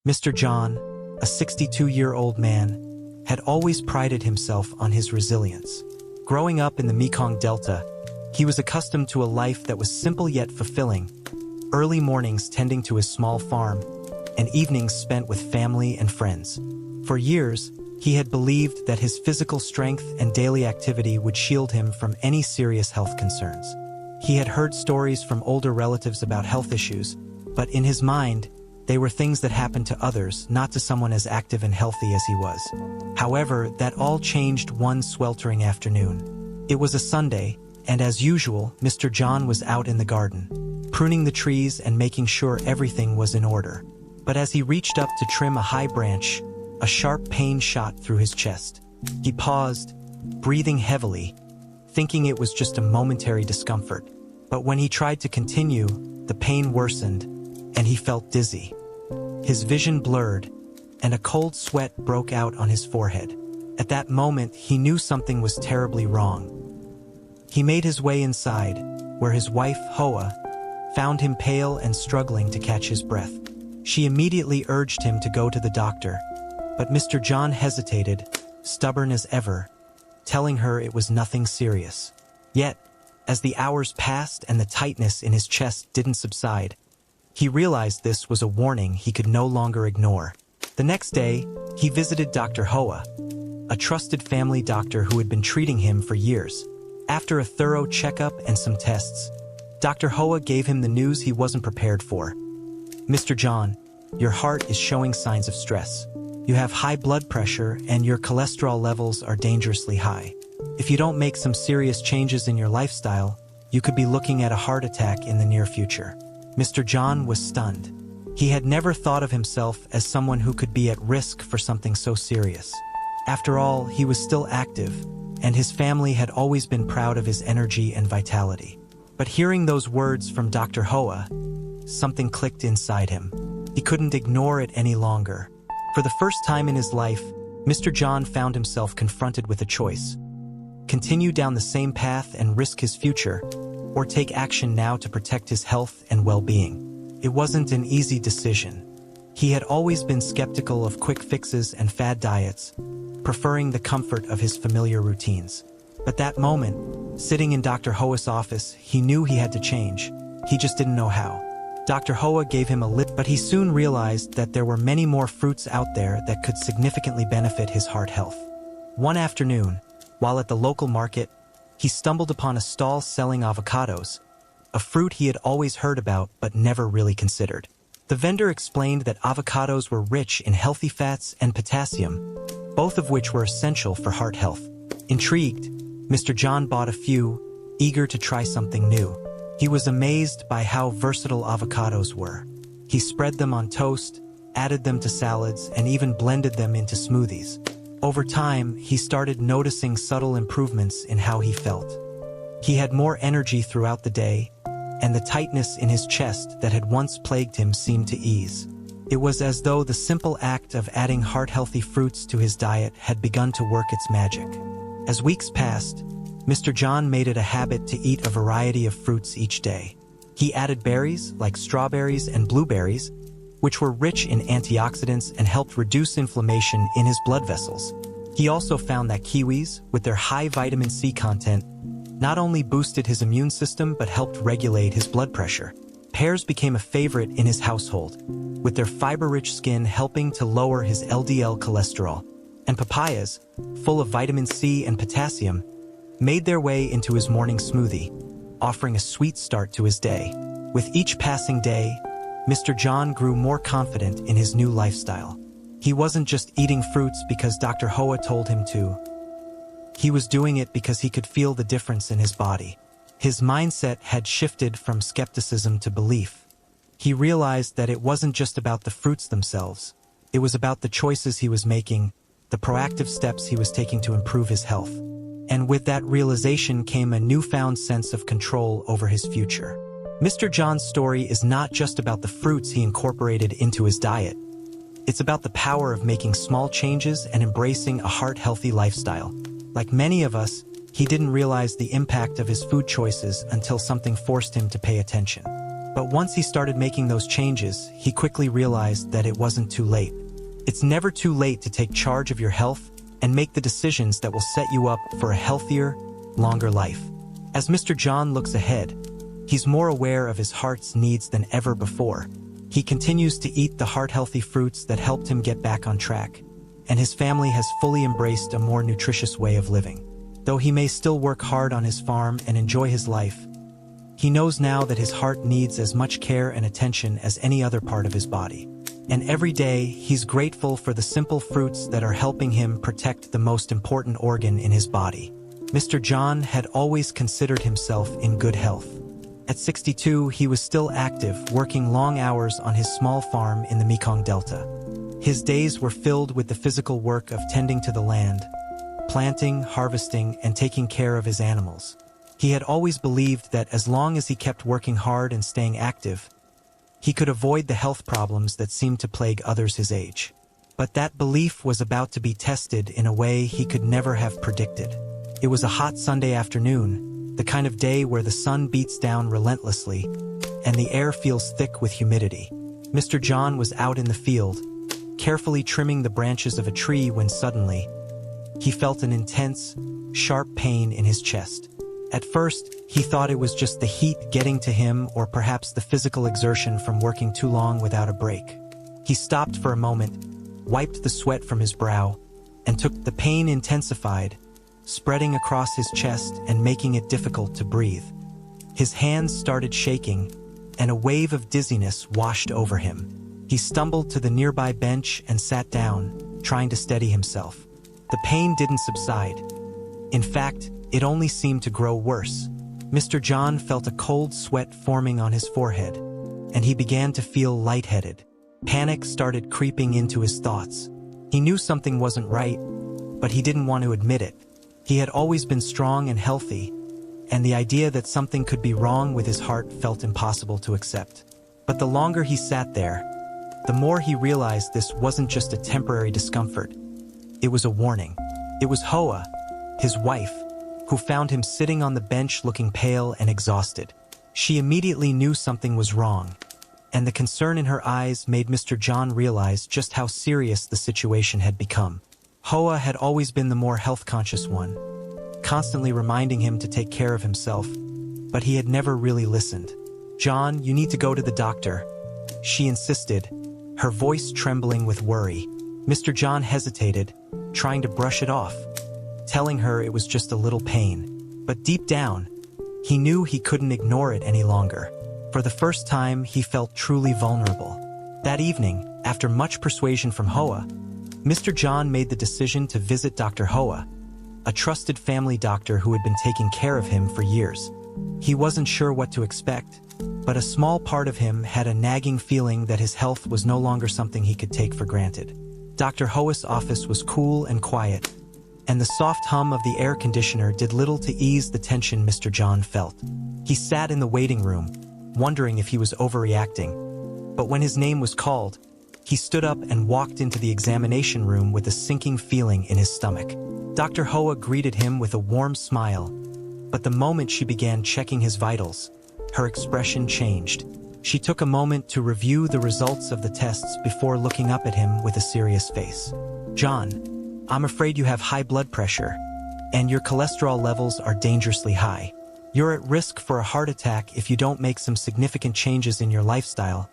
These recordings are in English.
Mr. John, a 62-year-old man, had always prided himself on his resilience. Growing up in the Mekong Delta, he was accustomed to a life that was simple yet fulfilling, early mornings tending to his small farm, and evenings spent with family and friends. For years, he had believed that his physical strength and daily activity would shield him from any serious health concerns. He had heard stories from older relatives about health issues, but in his mind, they were things that happened to others, not to someone as active and healthy as he was. However, that all changed one sweltering afternoon. It was a Sunday, and as usual, Mr. John was out in the garden, pruning the trees and making sure everything was in order. But as he reached up to trim a high branch, a sharp pain shot through his chest. He paused, breathing heavily, thinking it was just a momentary discomfort. But when he tried to continue, the pain worsened, and he felt dizzy. His vision blurred, and a cold sweat broke out on his forehead. At that moment, he knew something was terribly wrong. He made his way inside, where his wife, Hoa, found him pale and struggling to catch his breath. She immediately urged him to go to the doctor, but Mr. John hesitated, stubborn as ever, telling her it was nothing serious. Yet, as the hours passed and the tightness in his chest didn't subside, he realized this was a warning he could no longer ignore. The next day, he visited Dr. Hoa, a trusted family doctor who had been treating him for years. After a thorough checkup and some tests, Dr. Hoa gave him the news he wasn't prepared for. "Mr. John, your heart is showing signs of stress. You have high blood pressure and your cholesterol levels are dangerously high. If you don't make some serious changes in your lifestyle, you could be looking at a heart attack in the near future." Mr. John was stunned. He had never thought of himself as someone who could be at risk for something so serious. After all, he was still active, and his family had always been proud of his energy and vitality. But hearing those words from Dr. Hoa, something clicked inside him. He couldn't ignore it any longer. For the first time in his life, Mr. John found himself confronted with a choice: continue down the same path and risk his future, or take action now to protect his health and well-being. It wasn't an easy decision. He had always been skeptical of quick fixes and fad diets, preferring the comfort of his familiar routines. But that moment, sitting in Dr. Hoa's office, he knew he had to change. He just didn't know how. Dr. Hoa gave him a list, but he soon realized that there were many more fruits out there that could significantly benefit his heart health. One afternoon, while at the local market, he stumbled upon a stall selling avocados, a fruit he had always heard about but never really considered. The vendor explained that avocados were rich in healthy fats and potassium, both of which were essential for heart health. Intrigued, Mr. John bought a few, eager to try something new. He was amazed by how versatile avocados were. He spread them on toast, added them to salads, and even blended them into smoothies. Over time, he started noticing subtle improvements in how he felt. He had more energy throughout the day, and the tightness in his chest that had once plagued him seemed to ease. It was as though the simple act of adding heart-healthy fruits to his diet had begun to work its magic. As weeks passed, Mr. John made it a habit to eat a variety of fruits each day. He added berries, like strawberries and blueberries, which were rich in antioxidants and helped reduce inflammation in his blood vessels. He also found that kiwis, with their high vitamin C content, not only boosted his immune system but helped regulate his blood pressure. Pears became a favorite in his household, with their fiber-rich skin helping to lower his LDL cholesterol. And papayas, full of vitamin C and potassium, made their way into his morning smoothie, offering a sweet start to his day. With each passing day, Mr. John grew more confident in his new lifestyle. He wasn't just eating fruits because Dr. Hoa told him to. He was doing it because he could feel the difference in his body. His mindset had shifted from skepticism to belief. He realized that it wasn't just about the fruits themselves. It was about the choices he was making, the proactive steps he was taking to improve his health. And with that realization came a newfound sense of control over his future. Mr. John's story is not just about the fruits he incorporated into his diet. It's about the power of making small changes and embracing a heart-healthy lifestyle. Like many of us, he didn't realize the impact of his food choices until something forced him to pay attention. But once he started making those changes, he quickly realized that it wasn't too late. It's never too late to take charge of your health and make the decisions that will set you up for a healthier, longer life. As Mr. John looks ahead, he's more aware of his heart's needs than ever before. He continues to eat the heart-healthy fruits that helped him get back on track, and his family has fully embraced a more nutritious way of living. Though he may still work hard on his farm and enjoy his life, he knows now that his heart needs as much care and attention as any other part of his body. And every day, he's grateful for the simple fruits that are helping him protect the most important organ in his body. Mr. John had always considered himself in good health. At 62, he was still active, working long hours on his small farm in the Mekong Delta. His days were filled with the physical work of tending to the land, planting, harvesting, and taking care of his animals. He had always believed that as long as he kept working hard and staying active, he could avoid the health problems that seemed to plague others his age. But that belief was about to be tested in a way he could never have predicted. It was a hot Sunday afternoon, the kind of day where the sun beats down relentlessly and the air feels thick with humidity. Mr. John was out in the field, carefully trimming the branches of a tree when suddenly, he felt an intense, sharp pain in his chest. At first, he thought it was just the heat getting to him or perhaps the physical exertion from working too long without a break. He stopped for a moment, wiped the sweat from his brow, and took the pain intensified, spreading across his chest and making it difficult to breathe. His hands started shaking, and a wave of dizziness washed over him. He stumbled to the nearby bench and sat down, trying to steady himself. The pain didn't subside. In fact, it only seemed to grow worse. Mr. John felt a cold sweat forming on his forehead, and he began to feel lightheaded. Panic started creeping into his thoughts. He knew something wasn't right, but he didn't want to admit it. He had always been strong and healthy, and the idea that something could be wrong with his heart felt impossible to accept. But the longer he sat there, the more he realized this wasn't just a temporary discomfort. It was a warning. It was Hoa, his wife, who found him sitting on the bench looking pale and exhausted. She immediately knew something was wrong, and the concern in her eyes made Mr. John realize just how serious the situation had become. Hoa had always been the more health-conscious one, constantly reminding him to take care of himself, but he had never really listened. "John, you need to go to the doctor," she insisted, her voice trembling with worry. Mr. John hesitated, trying to brush it off, telling her it was just a little pain. But deep down, he knew he couldn't ignore it any longer. For the first time, he felt truly vulnerable. That evening, after much persuasion from Hoa, Mr. John made the decision to visit Dr. Hoa, a trusted family doctor who had been taking care of him for years. He wasn't sure what to expect, but a small part of him had a nagging feeling that his health was no longer something he could take for granted. Dr. Hoa's office was cool and quiet, and the soft hum of the air conditioner did little to ease the tension Mr. John felt. He sat in the waiting room, wondering if he was overreacting. But when his name was called, he stood up and walked into the examination room with a sinking feeling in his stomach. Dr. Hoa greeted him with a warm smile, but the moment she began checking his vitals, her expression changed. She took a moment to review the results of the tests before looking up at him with a serious face. "John, I'm afraid you have high blood pressure, and your cholesterol levels are dangerously high. You're at risk for a heart attack if you don't make some significant changes in your lifestyle,"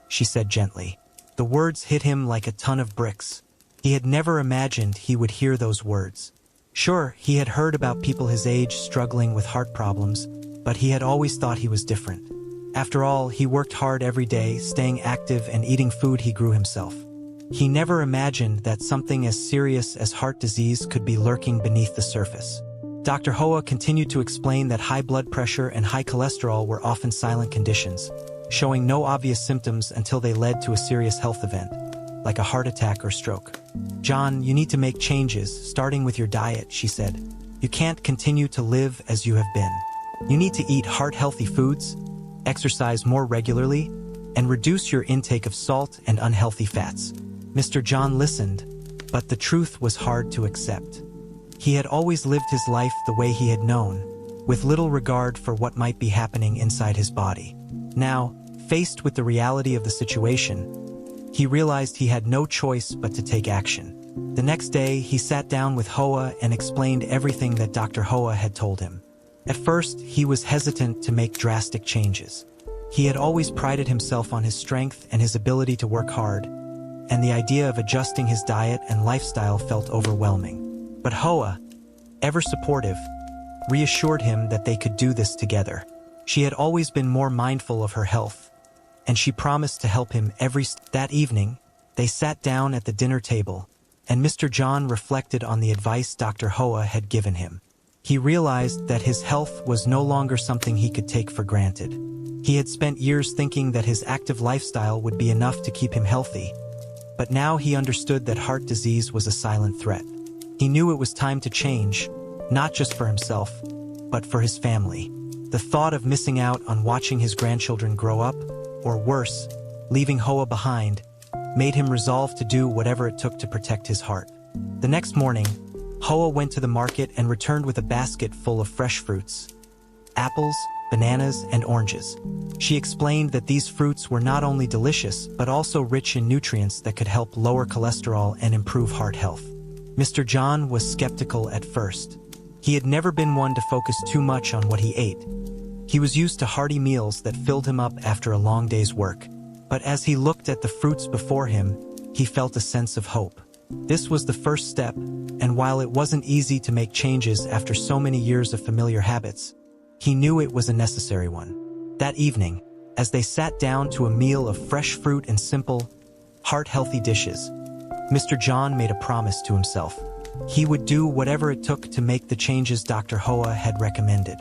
she said gently. The words hit him like a ton of bricks. He had never imagined he would hear those words. Sure, he had heard about people his age struggling with heart problems, but he had always thought he was different. After all, he worked hard every day, staying active and eating food he grew himself. He never imagined that something as serious as heart disease could be lurking beneath the surface. Dr. Hoa continued to explain that high blood pressure and high cholesterol were often silent conditions, showing no obvious symptoms until they led to a serious health event, like a heart attack or stroke. "John, you need to make changes, starting with your diet," she said. "You can't continue to live as you have been. You need to eat heart-healthy foods, exercise more regularly, and reduce your intake of salt and unhealthy fats." Mr. John listened, but the truth was hard to accept. He had always lived his life the way he had known, with little regard for what might be happening inside his body. Now, Faced with the reality of the situation, he realized he had no choice but to take action. The next day, he sat down with Hoa and explained everything that Dr. Hoa had told him. At first, he was hesitant to make drastic changes. He had always prided himself on his strength and his ability to work hard, and the idea of adjusting his diet and lifestyle felt overwhelming. But Hoa, ever supportive, reassured him that they could do this together. She had always been more mindful of her health, and she promised to help him That evening, they sat down at the dinner table, and Mr. John reflected on the advice Dr. Hoa had given him. He realized that his health was no longer something he could take for granted. He had spent years thinking that his active lifestyle would be enough to keep him healthy, but now he understood that heart disease was a silent threat. He knew it was time to change, not just for himself, but for his family. The thought of missing out on watching his grandchildren grow up, or worse, leaving Hoa behind, made him resolve to do whatever it took to protect his heart. The next morning, Hoa went to the market and returned with a basket full of fresh fruits: apples, bananas, and oranges. She explained that these fruits were not only delicious but also rich in nutrients that could help lower cholesterol and improve heart health. Mr. John was skeptical at first. He had never been one to focus too much on what he ate. He was used to hearty meals that filled him up after a long day's work. But as he looked at the fruits before him, he felt a sense of hope. This was the first step, and while it wasn't easy to make changes after so many years of familiar habits, he knew it was a necessary one. That evening, as they sat down to a meal of fresh fruit and simple, heart-healthy dishes, Mr. John made a promise to himself. He would do whatever it took to make the changes Dr. Hoa had recommended.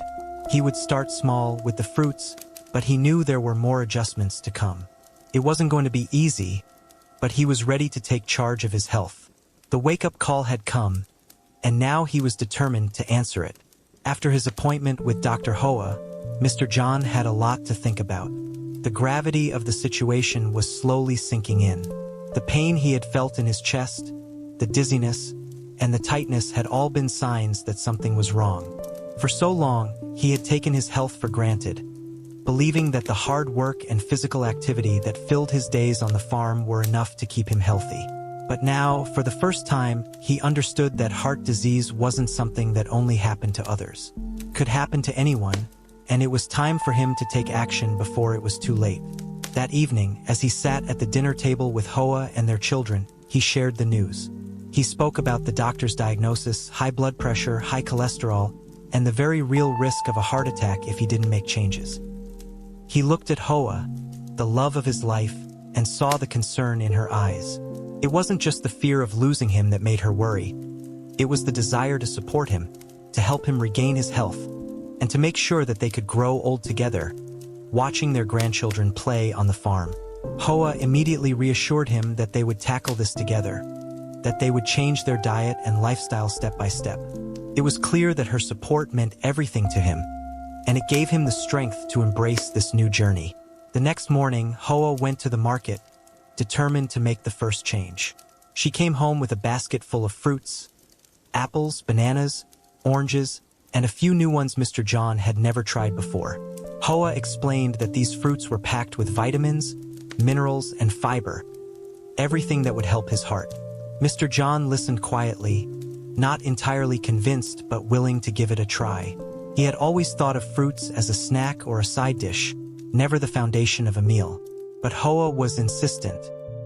He would start small with the fruits, but he knew there were more adjustments to come. It wasn't going to be easy, but he was ready to take charge of his health. The wake-up call had come, and now he was determined to answer it. After his appointment with Dr. Hoa, Mr. John had a lot to think about. The gravity of the situation was slowly sinking in. The pain he had felt in his chest, the dizziness, and the tightness had all been signs that something was wrong. For so long, he had taken his health for granted, believing that the hard work and physical activity that filled his days on the farm were enough to keep him healthy. But now, for the first time, he understood that heart disease wasn't something that only happened to others. It could happen to anyone, and it was time for him to take action before it was too late. That evening, as he sat at the dinner table with Hoa and their children, he shared the news. He spoke about the doctor's diagnosis: high blood pressure, high cholesterol, and the very real risk of a heart attack if he didn't make changes. He looked at Hoa, the love of his life, and saw the concern in her eyes. It wasn't just the fear of losing him that made her worry. It was the desire to support him, to help him regain his health, and to make sure that they could grow old together, watching their grandchildren play on the farm. Hoa immediately reassured him that they would tackle this together, that they would change their diet and lifestyle step by step. It was clear that her support meant everything to him, and it gave him the strength to embrace this new journey. The next morning, Hoa went to the market, determined to make the first change. She came home with a basket full of fruits: apples, bananas, oranges, and a few new ones Mr. John had never tried before. Hoa explained that these fruits were packed with vitamins, minerals, and fiber, everything that would help his heart. Mr. John listened quietly, not entirely convinced but willing to give it a try. He had always thought of fruits as a snack or a side dish, never the foundation of a meal. But Hoa was insistent.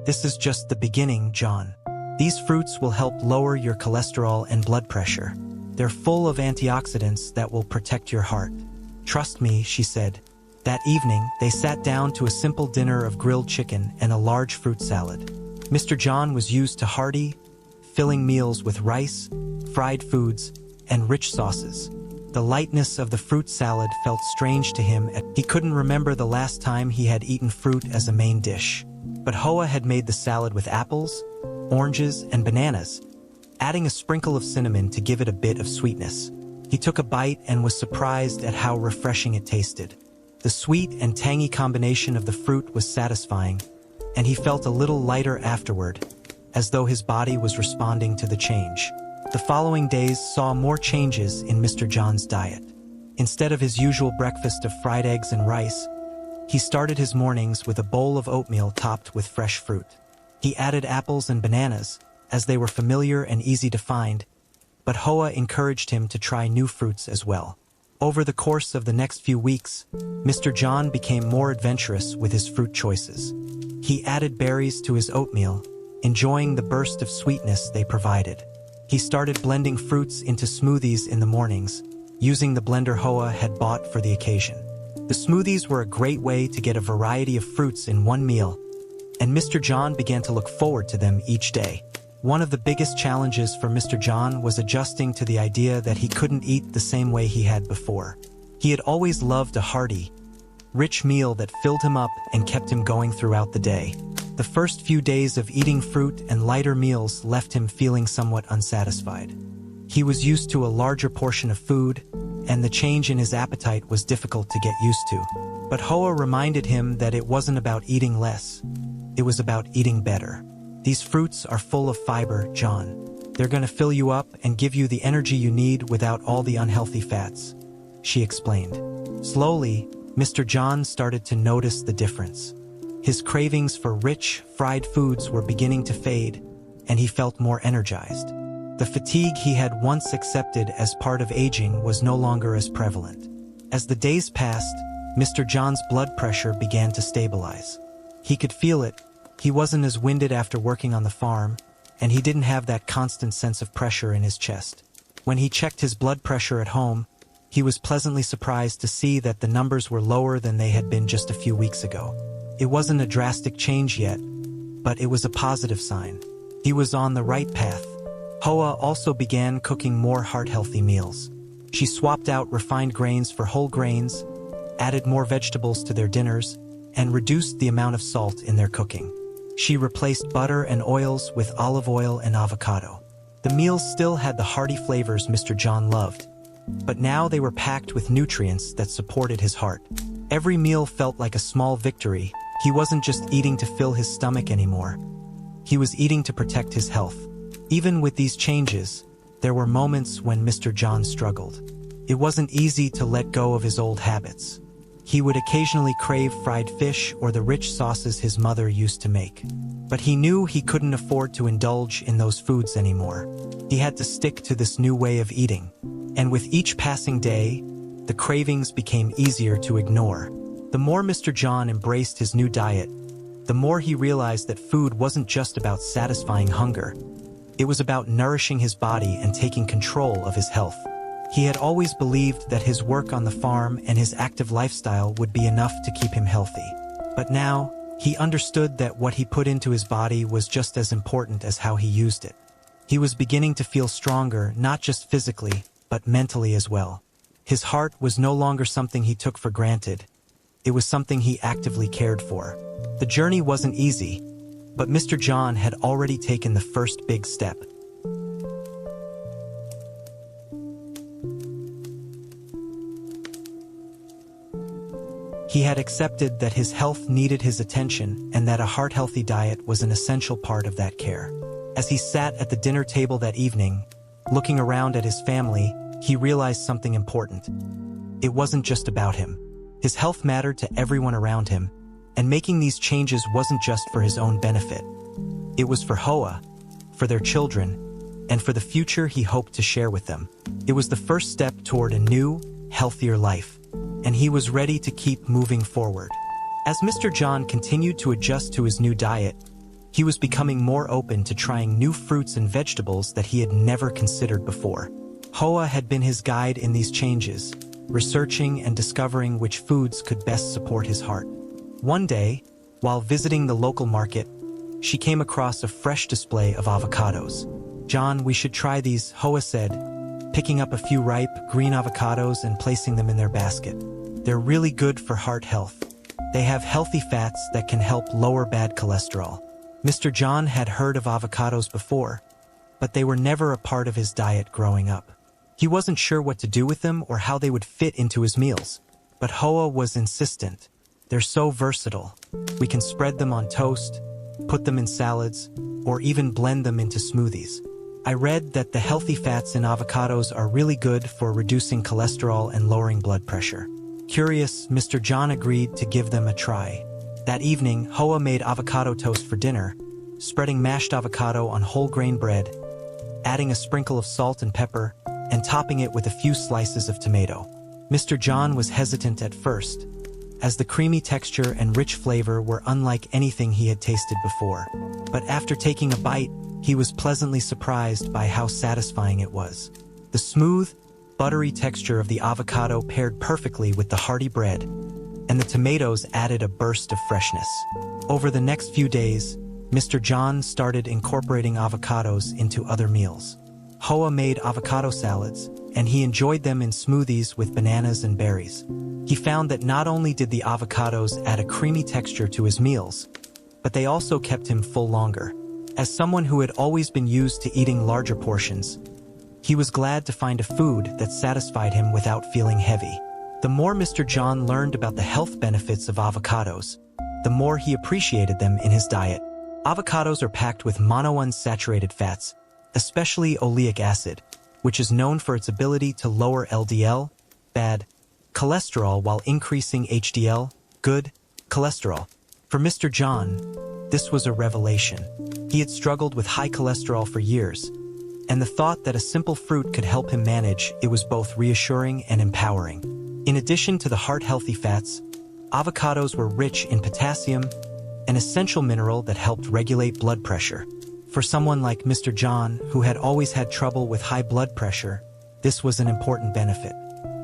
"This is just the beginning, John. These fruits will help lower your cholesterol and blood pressure. They're full of antioxidants that will protect your heart. Trust me," she said. That evening, they sat down to a simple dinner of grilled chicken and a large fruit salad. Mr. John was used to hearty, filling meals with rice, fried foods, and rich sauces. The lightness of the fruit salad felt strange to him. He couldn't remember the last time he had eaten fruit as a main dish. But Hoa had made the salad with apples, oranges, and bananas, adding a sprinkle of cinnamon to give it a bit of sweetness. He took a bite and was surprised at how refreshing it tasted. The sweet and tangy combination of the fruit was satisfying, and he felt a little lighter afterward, as though his body was responding to the change. The following days saw more changes in Mr. John's diet. Instead of his usual breakfast of fried eggs and rice, He started his mornings with a bowl of oatmeal topped with fresh fruit. He added apples and bananas, as they were familiar and easy to find, but Hoa encouraged him to try new fruits as well. Over the course of the next few weeks, Mr. John became more adventurous with his fruit choices. He added berries to his oatmeal, enjoying the burst of sweetness they provided. He started blending fruits into smoothies in the mornings, using the blender Hoa had bought for the occasion. The smoothies were a great way to get a variety of fruits in one meal, and Mr. John began to look forward to them each day. One of the biggest challenges for Mr. John was adjusting to the idea that he couldn't eat the same way he had before. He had always loved a hearty, rich meal that filled him up and kept him going throughout the day. The first few days of eating fruit and lighter meals left him feeling somewhat unsatisfied. He was used to a larger portion of food, and the change in his appetite was difficult to get used to. But Hoa reminded him that it wasn't about eating less, it was about eating better. These fruits are full of fiber, John. They're gonna fill you up and give you the energy you need without all the unhealthy fats, she explained. Slowly, Mr. John started to notice the difference. His cravings for rich, fried foods were beginning to fade, and he felt more energized. The fatigue he had once accepted as part of aging was no longer as prevalent. As the days passed, Mr. John's blood pressure began to stabilize. He could feel it. He wasn't as winded after working on the farm, and he didn't have that constant sense of pressure in his chest. When he checked his blood pressure at home, he was pleasantly surprised to see that the numbers were lower than they had been just a few weeks ago. It wasn't a drastic change yet, but it was a positive sign. He was on the right path. Hoa also began cooking more heart-healthy meals. She swapped out refined grains for whole grains, added more vegetables to their dinners, and reduced the amount of salt in their cooking. She replaced butter and oils with olive oil and avocado. The meals still had the hearty flavors Mr. John loved, but now they were packed with nutrients that supported his heart. Every meal felt like a small victory. He wasn't just eating to fill his stomach anymore. He was eating to protect his health. Even with these changes, there were moments when Mr. John struggled. It wasn't easy to let go of his old habits. He would occasionally crave fried fish or the rich sauces his mother used to make. But he knew he couldn't afford to indulge in those foods anymore. He had to stick to this new way of eating. And with each passing day, the cravings became easier to ignore. The more Mr. John embraced his new diet, the more he realized that food wasn't just about satisfying hunger. It was about nourishing his body and taking control of his health. He had always believed that his work on the farm and his active lifestyle would be enough to keep him healthy. But now, he understood that what he put into his body was just as important as how he used it. He was beginning to feel stronger, not just physically, but mentally as well. His heart was no longer something he took for granted. It was something he actively cared for. The journey wasn't easy, but Mr. John had already taken the first big step. He had accepted that his health needed his attention and that a heart-healthy diet was an essential part of that care. As he sat at the dinner table that evening, looking around at his family, he realized something important. It wasn't just about him. His health mattered to everyone around him, and making these changes wasn't just for his own benefit. It was for Hoa, for their children, and for the future he hoped to share with them. It was the first step toward a new, healthier life, and he was ready to keep moving forward. As Mr. John continued to adjust to his new diet, he was becoming more open to trying new fruits and vegetables that he had never considered before. Hoa had been his guide in these changes, researching and discovering which foods could best support his heart. One day, while visiting the local market, she came across a fresh display of avocados. "John, we should try these," Hoa said, picking up a few ripe, green avocados and placing them in their basket. "They're really good for heart health. They have healthy fats that can help lower bad cholesterol." Mr. John had heard of avocados before, but they were never a part of his diet growing up. He wasn't sure what to do with them or how they would fit into his meals. But Hoa was insistent. "They're so versatile. We can spread them on toast, put them in salads, or even blend them into smoothies. I read that the healthy fats in avocados are really good for reducing cholesterol and lowering blood pressure." Curious, Mr. John agreed to give them a try. That evening, Hoa made avocado toast for dinner, spreading mashed avocado on whole grain bread, adding a sprinkle of salt and pepper, and topping it with a few slices of tomato. Mr. John was hesitant at first, as the creamy texture and rich flavor were unlike anything he had tasted before. But after taking a bite, he was pleasantly surprised by how satisfying it was. The smooth, buttery texture of the avocado paired perfectly with the hearty bread, and the tomatoes added a burst of freshness. Over the next few days, Mr. John started incorporating avocados into other meals. Hoa made avocado salads, and he enjoyed them in smoothies with bananas and berries. He found that not only did the avocados add a creamy texture to his meals, but they also kept him full longer. As someone who had always been used to eating larger portions, he was glad to find a food that satisfied him without feeling heavy. The more Mr. John learned about the health benefits of avocados, the more he appreciated them in his diet. Avocados are packed with monounsaturated fats, especially oleic acid, which is known for its ability to lower LDL, bad, cholesterol while increasing HDL, good, cholesterol. For Mr. John, this was a revelation. He had struggled with high cholesterol for years, and the thought that a simple fruit could help him manage it was both reassuring and empowering. In addition to the heart-healthy fats, avocados were rich in potassium, an essential mineral that helped regulate blood pressure. For someone like Mr. John, who had always had trouble with high blood pressure, this was an important benefit.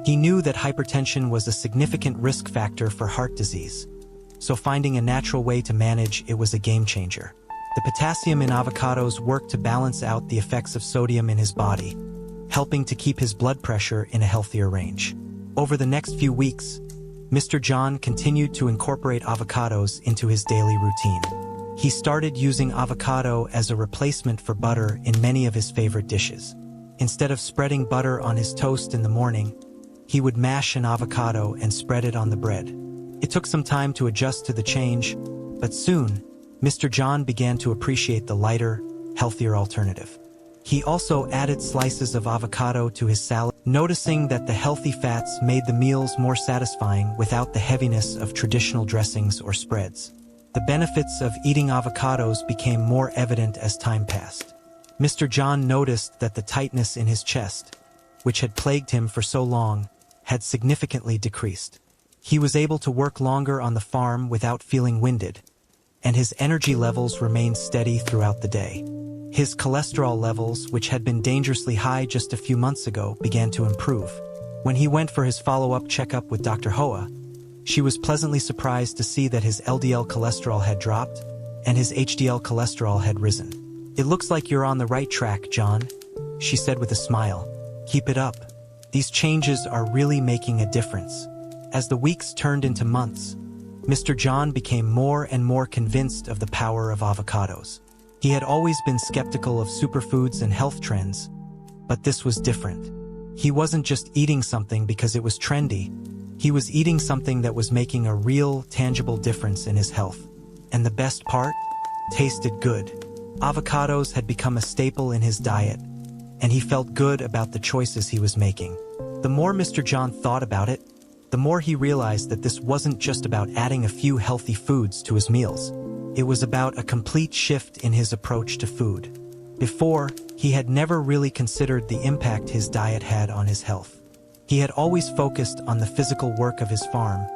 He knew that hypertension was a significant risk factor for heart disease, so finding a natural way to manage it was a game changer. The potassium in avocados worked to balance out the effects of sodium in his body, helping to keep his blood pressure in a healthier range. Over the next few weeks, Mr. John continued to incorporate avocados into his daily routine. He started using avocado as a replacement for butter in many of his favorite dishes. Instead of spreading butter on his toast in the morning, he would mash an avocado and spread it on the bread. It took some time to adjust to the change, but soon, Mr. John began to appreciate the lighter, healthier alternative. He also added slices of avocado to his salad, noticing that the healthy fats made the meals more satisfying without the heaviness of traditional dressings or spreads. The benefits of eating avocados became more evident as time passed. Mr. John noticed that the tightness in his chest, which had plagued him for so long, had significantly decreased. He was able to work longer on the farm without feeling winded, and his energy levels remained steady throughout the day. His cholesterol levels, which had been dangerously high just a few months ago, began to improve. When he went for his follow-up checkup with Dr. Hoa, she was pleasantly surprised to see that his LDL cholesterol had dropped and his HDL cholesterol had risen. "It looks like you're on the right track, John," she said with a smile. "Keep it up. These changes are really making a difference." As the weeks turned into months, Mr. John became more and more convinced of the power of avocados. He had always been skeptical of superfoods and health trends, but this was different. He wasn't just eating something because it was trendy. He was eating something that was making a real, tangible difference in his health. And the best part? Tasted good. Avocados had become a staple in his diet, and he felt good about the choices he was making. The more Mr. John thought about it, the more he realized that this wasn't just about adding a few healthy foods to his meals. It was about a complete shift in his approach to food. Before, he had never really considered the impact his diet had on his health. He had always focused on the physical work of his farm,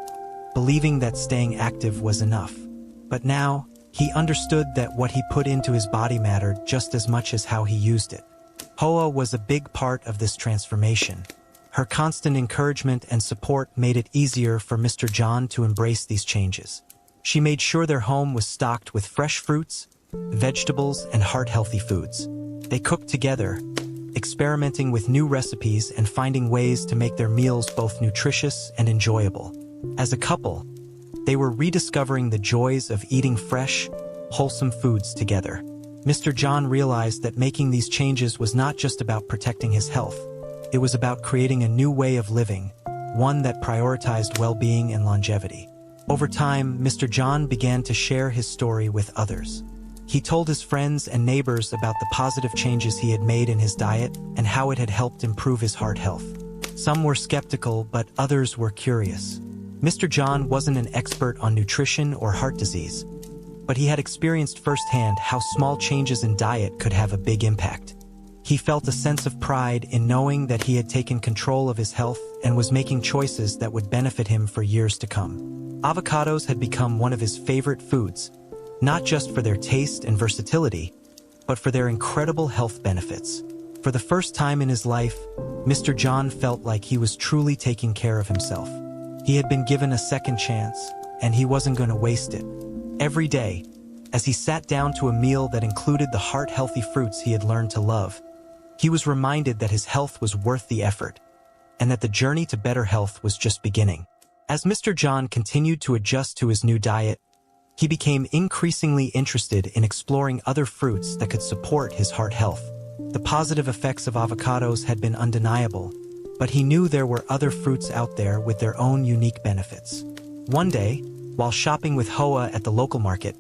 believing that staying active was enough. But now, he understood that what he put into his body mattered just as much as how he used it. Hoa was a big part of this transformation. Her constant encouragement and support made it easier for Mr. John to embrace these changes. She made sure their home was stocked with fresh fruits, vegetables, and heart-healthy foods. They cooked together, experimenting with new recipes and finding ways to make their meals both nutritious and enjoyable. As a couple, they were rediscovering the joys of eating fresh, wholesome foods together. Mr. John realized that making these changes was not just about protecting his health. It was about creating a new way of living, one that prioritized well-being and longevity. Over time, Mr. John began to share his story with others. He told his friends and neighbors about the positive changes he had made in his diet and how it had helped improve his heart health. Some were skeptical, but others were curious. Mr. John wasn't an expert on nutrition or heart disease, but he had experienced firsthand how small changes in diet could have a big impact. He felt a sense of pride in knowing that he had taken control of his health and was making choices that would benefit him for years to come. Avocados had become one of his favorite foods, not just for their taste and versatility, but for their incredible health benefits. For the first time in his life, Mr. John felt like he was truly taking care of himself. He had been given a second chance, and he wasn't going to waste it. Every day, as he sat down to a meal that included the heart-healthy fruits he had learned to love, he was reminded that his health was worth the effort, and that the journey to better health was just beginning. As Mr. John continued to adjust to his new diet, he became increasingly interested in exploring other fruits that could support his heart health. The positive effects of avocados had been undeniable, but he knew there were other fruits out there with their own unique benefits. One day, while shopping with Hoa at the local market,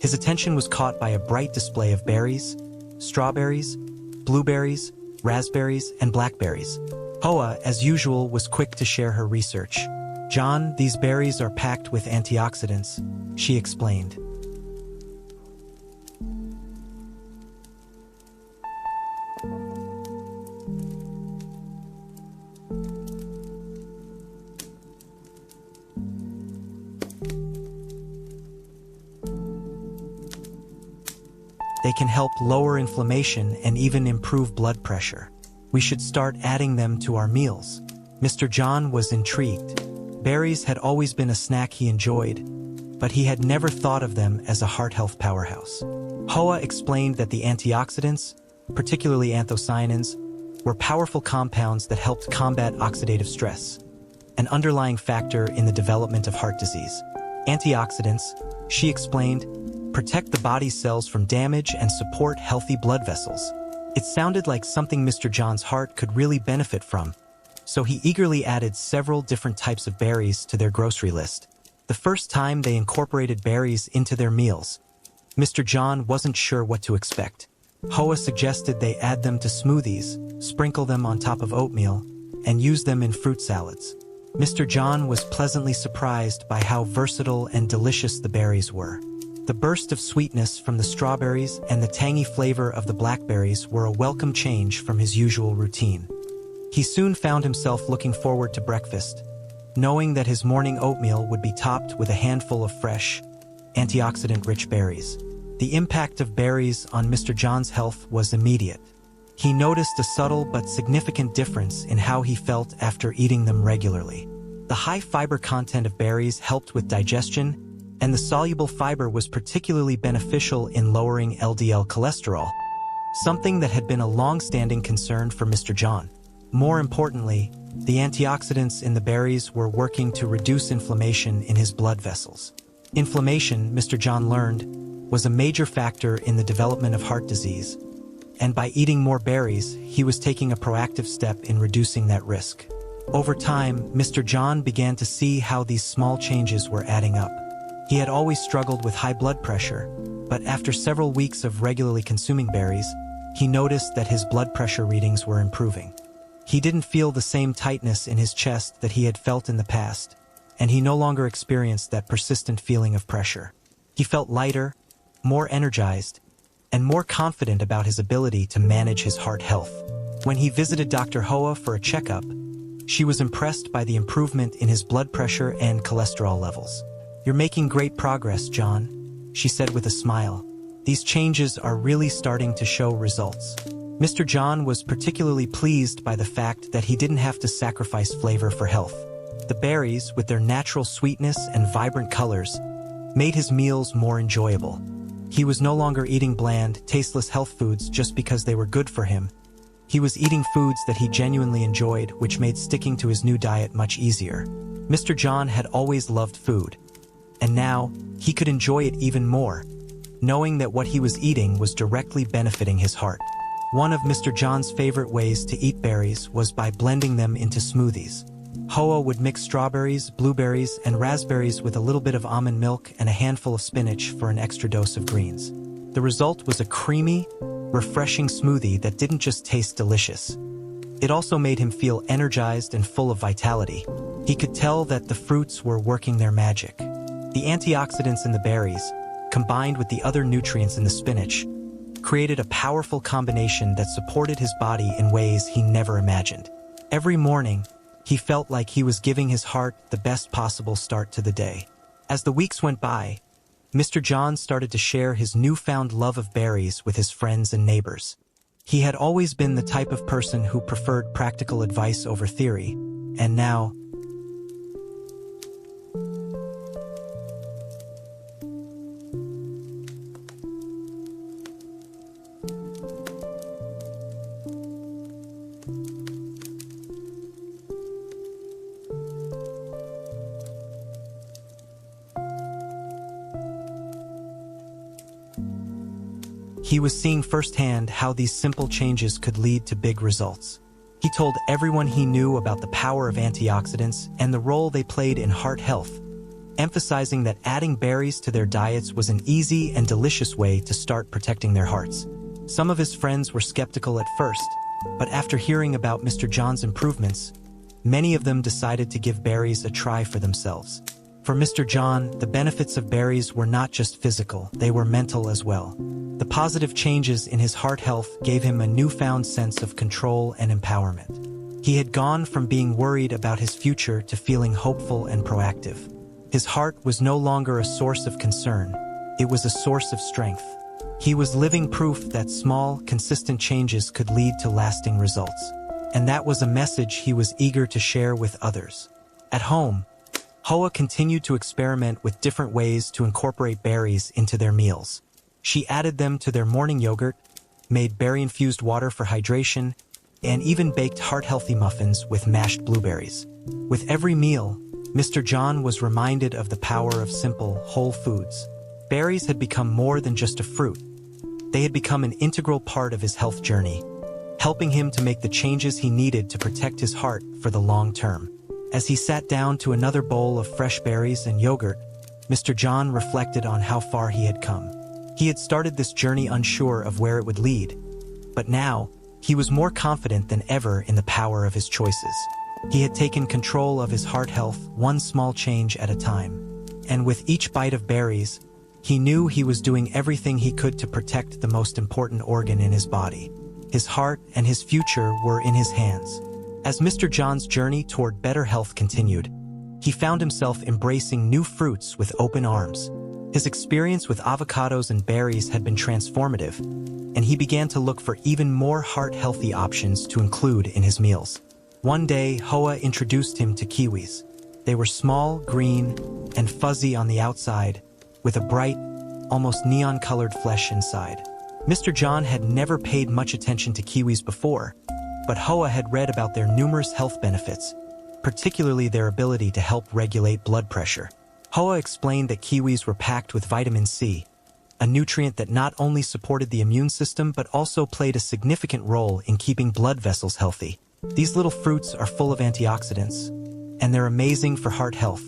his attention was caught by a bright display of berries, strawberries, blueberries, raspberries, and blackberries. Hoa, as usual, was quick to share her research. "John, these berries are packed with antioxidants," she explained. They can help lower inflammation and even improve blood pressure. We should start adding them to our meals. Mr. John was intrigued. Berries had always been a snack he enjoyed, but he had never thought of them as a heart health powerhouse. Hoa explained that the antioxidants, particularly anthocyanins, were powerful compounds that helped combat oxidative stress, an underlying factor in the development of heart disease. Antioxidants, she explained, protect the body's cells from damage and support healthy blood vessels. It sounded like something Mr. John's heart could really benefit from, so he eagerly added several different types of berries to their grocery list. The first time they incorporated berries into their meals, Mr. John wasn't sure what to expect. Hoa suggested they add them to smoothies, sprinkle them on top of oatmeal, and use them in fruit salads. Mr. John was pleasantly surprised by how versatile and delicious the berries were. The burst of sweetness from the strawberries and the tangy flavor of the blackberries were a welcome change from his usual routine. He soon found himself looking forward to breakfast, knowing that his morning oatmeal would be topped with a handful of fresh, antioxidant-rich berries. The impact of berries on Mr. John's health was immediate. He noticed a subtle but significant difference in how he felt after eating them regularly. The high fiber content of berries helped with digestion, and the soluble fiber was particularly beneficial in lowering LDL cholesterol, something that had been a long-standing concern for Mr. John. More importantly, the antioxidants in the berries were working to reduce inflammation in his blood vessels. Inflammation, Mr. John learned, was a major factor in the development of heart disease, and by eating more berries, he was taking a proactive step in reducing that risk. Over time, Mr. John began to see how these small changes were adding up. He had always struggled with high blood pressure, but after several weeks of regularly consuming berries, he noticed that his blood pressure readings were improving. He didn't feel the same tightness in his chest that he had felt in the past, and he no longer experienced that persistent feeling of pressure. He felt lighter, more energized, and more confident about his ability to manage his heart health. When he visited Dr. Hoa for a checkup, she was impressed by the improvement in his blood pressure and cholesterol levels. "You're making great progress, John," she said with a smile. "These changes are really starting to show results." Mr. John was particularly pleased by the fact that he didn't have to sacrifice flavor for health. The berries, with their natural sweetness and vibrant colors, made his meals more enjoyable. He was no longer eating bland, tasteless health foods just because they were good for him. He was eating foods that he genuinely enjoyed, which made sticking to his new diet much easier. Mr. John had always loved food, and now he could enjoy it even more, knowing that what he was eating was directly benefiting his heart. One of Mr. John's favorite ways to eat berries was by blending them into smoothies. Hoa would mix strawberries, blueberries, and raspberries with a little bit of almond milk and a handful of spinach for an extra dose of greens. The result was a creamy, refreshing smoothie that didn't just taste delicious. It also made him feel energized and full of vitality. He could tell that the fruits were working their magic. The antioxidants in the berries, combined with the other nutrients in the spinach, created a powerful combination that supported his body in ways he never imagined. Every morning, he felt like he was giving his heart the best possible start to the day. As the weeks went by, Mr. John started to share his newfound love of berries with his friends and neighbors. He had always been the type of person who preferred practical advice over theory, and now, he was seeing firsthand how these simple changes could lead to big results. He told everyone he knew about the power of antioxidants and the role they played in heart health, emphasizing that adding berries to their diets was an easy and delicious way to start protecting their hearts. Some of his friends were skeptical at first, but after hearing about Mr. John's improvements, many of them decided to give berries a try for themselves. For Mr. John, the benefits of berries were not just physical, they were mental as well. The positive changes in his heart health gave him a newfound sense of control and empowerment. He had gone from being worried about his future to feeling hopeful and proactive. His heart was no longer a source of concern, it was a source of strength. He was living proof that small, consistent changes could lead to lasting results. And that was a message he was eager to share with others. At home, Hoa continued to experiment with different ways to incorporate berries into their meals. She added them to their morning yogurt, made berry-infused water for hydration, and even baked heart-healthy muffins with mashed blueberries. With every meal, Mr. John was reminded of the power of simple, whole foods. Berries had become more than just a fruit. They had become an integral part of his health journey, helping him to make the changes he needed to protect his heart for the long term. As he sat down to another bowl of fresh berries and yogurt, Mr. John reflected on how far he had come. He had started this journey unsure of where it would lead, but now, he was more confident than ever in the power of his choices. He had taken control of his heart health one small change at a time. And with each bite of berries, he knew he was doing everything he could to protect the most important organ in his body. His heart and his future were in his hands. As Mr. John's journey toward better health continued, he found himself embracing new fruits with open arms. His experience with avocados and berries had been transformative, and he began to look for even more heart-healthy options to include in his meals. One day, Hoa introduced him to kiwis. They were small, green, and fuzzy on the outside, with a bright, almost neon-colored flesh inside. Mr. John had never paid much attention to kiwis before, but Hoa had read about their numerous health benefits, particularly their ability to help regulate blood pressure. Hoa explained that kiwis were packed with vitamin C, a nutrient that not only supported the immune system but also played a significant role in keeping blood vessels healthy. These little fruits are full of antioxidants, and they're amazing for heart health,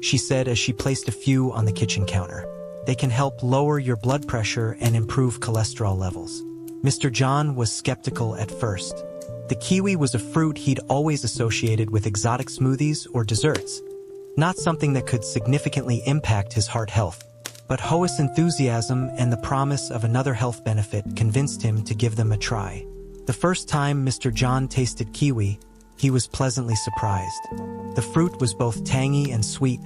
she said as she placed a few on the kitchen counter. They can help lower your blood pressure and improve cholesterol levels. Mr. John was skeptical at first. The kiwi was a fruit he'd always associated with exotic smoothies or desserts, not something that could significantly impact his heart health. But Hoa's enthusiasm and the promise of another health benefit convinced him to give them a try. The first time Mr. John tasted kiwi, he was pleasantly surprised. The fruit was both tangy and sweet,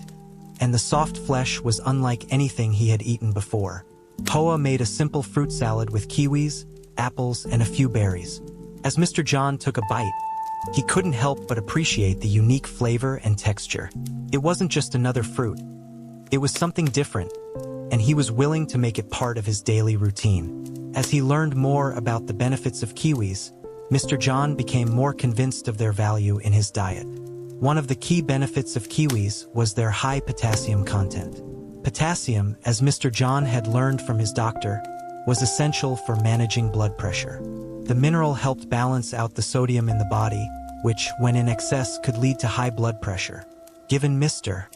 and the soft flesh was unlike anything he had eaten before. Hoa made a simple fruit salad with kiwis, apples, and a few berries. As Mr. John took a bite, he couldn't help but appreciate the unique flavor and texture. It wasn't just another fruit. It was something different, and he was willing to make it part of his daily routine. As he learned more about the benefits of kiwis, Mr. John became more convinced of their value in his diet. One of the key benefits of kiwis was their high potassium content. Potassium, as Mr. John had learned from his doctor, was essential for managing blood pressure. The mineral helped balance out the sodium in the body, which, when in excess, could lead to high blood pressure. Given Mr.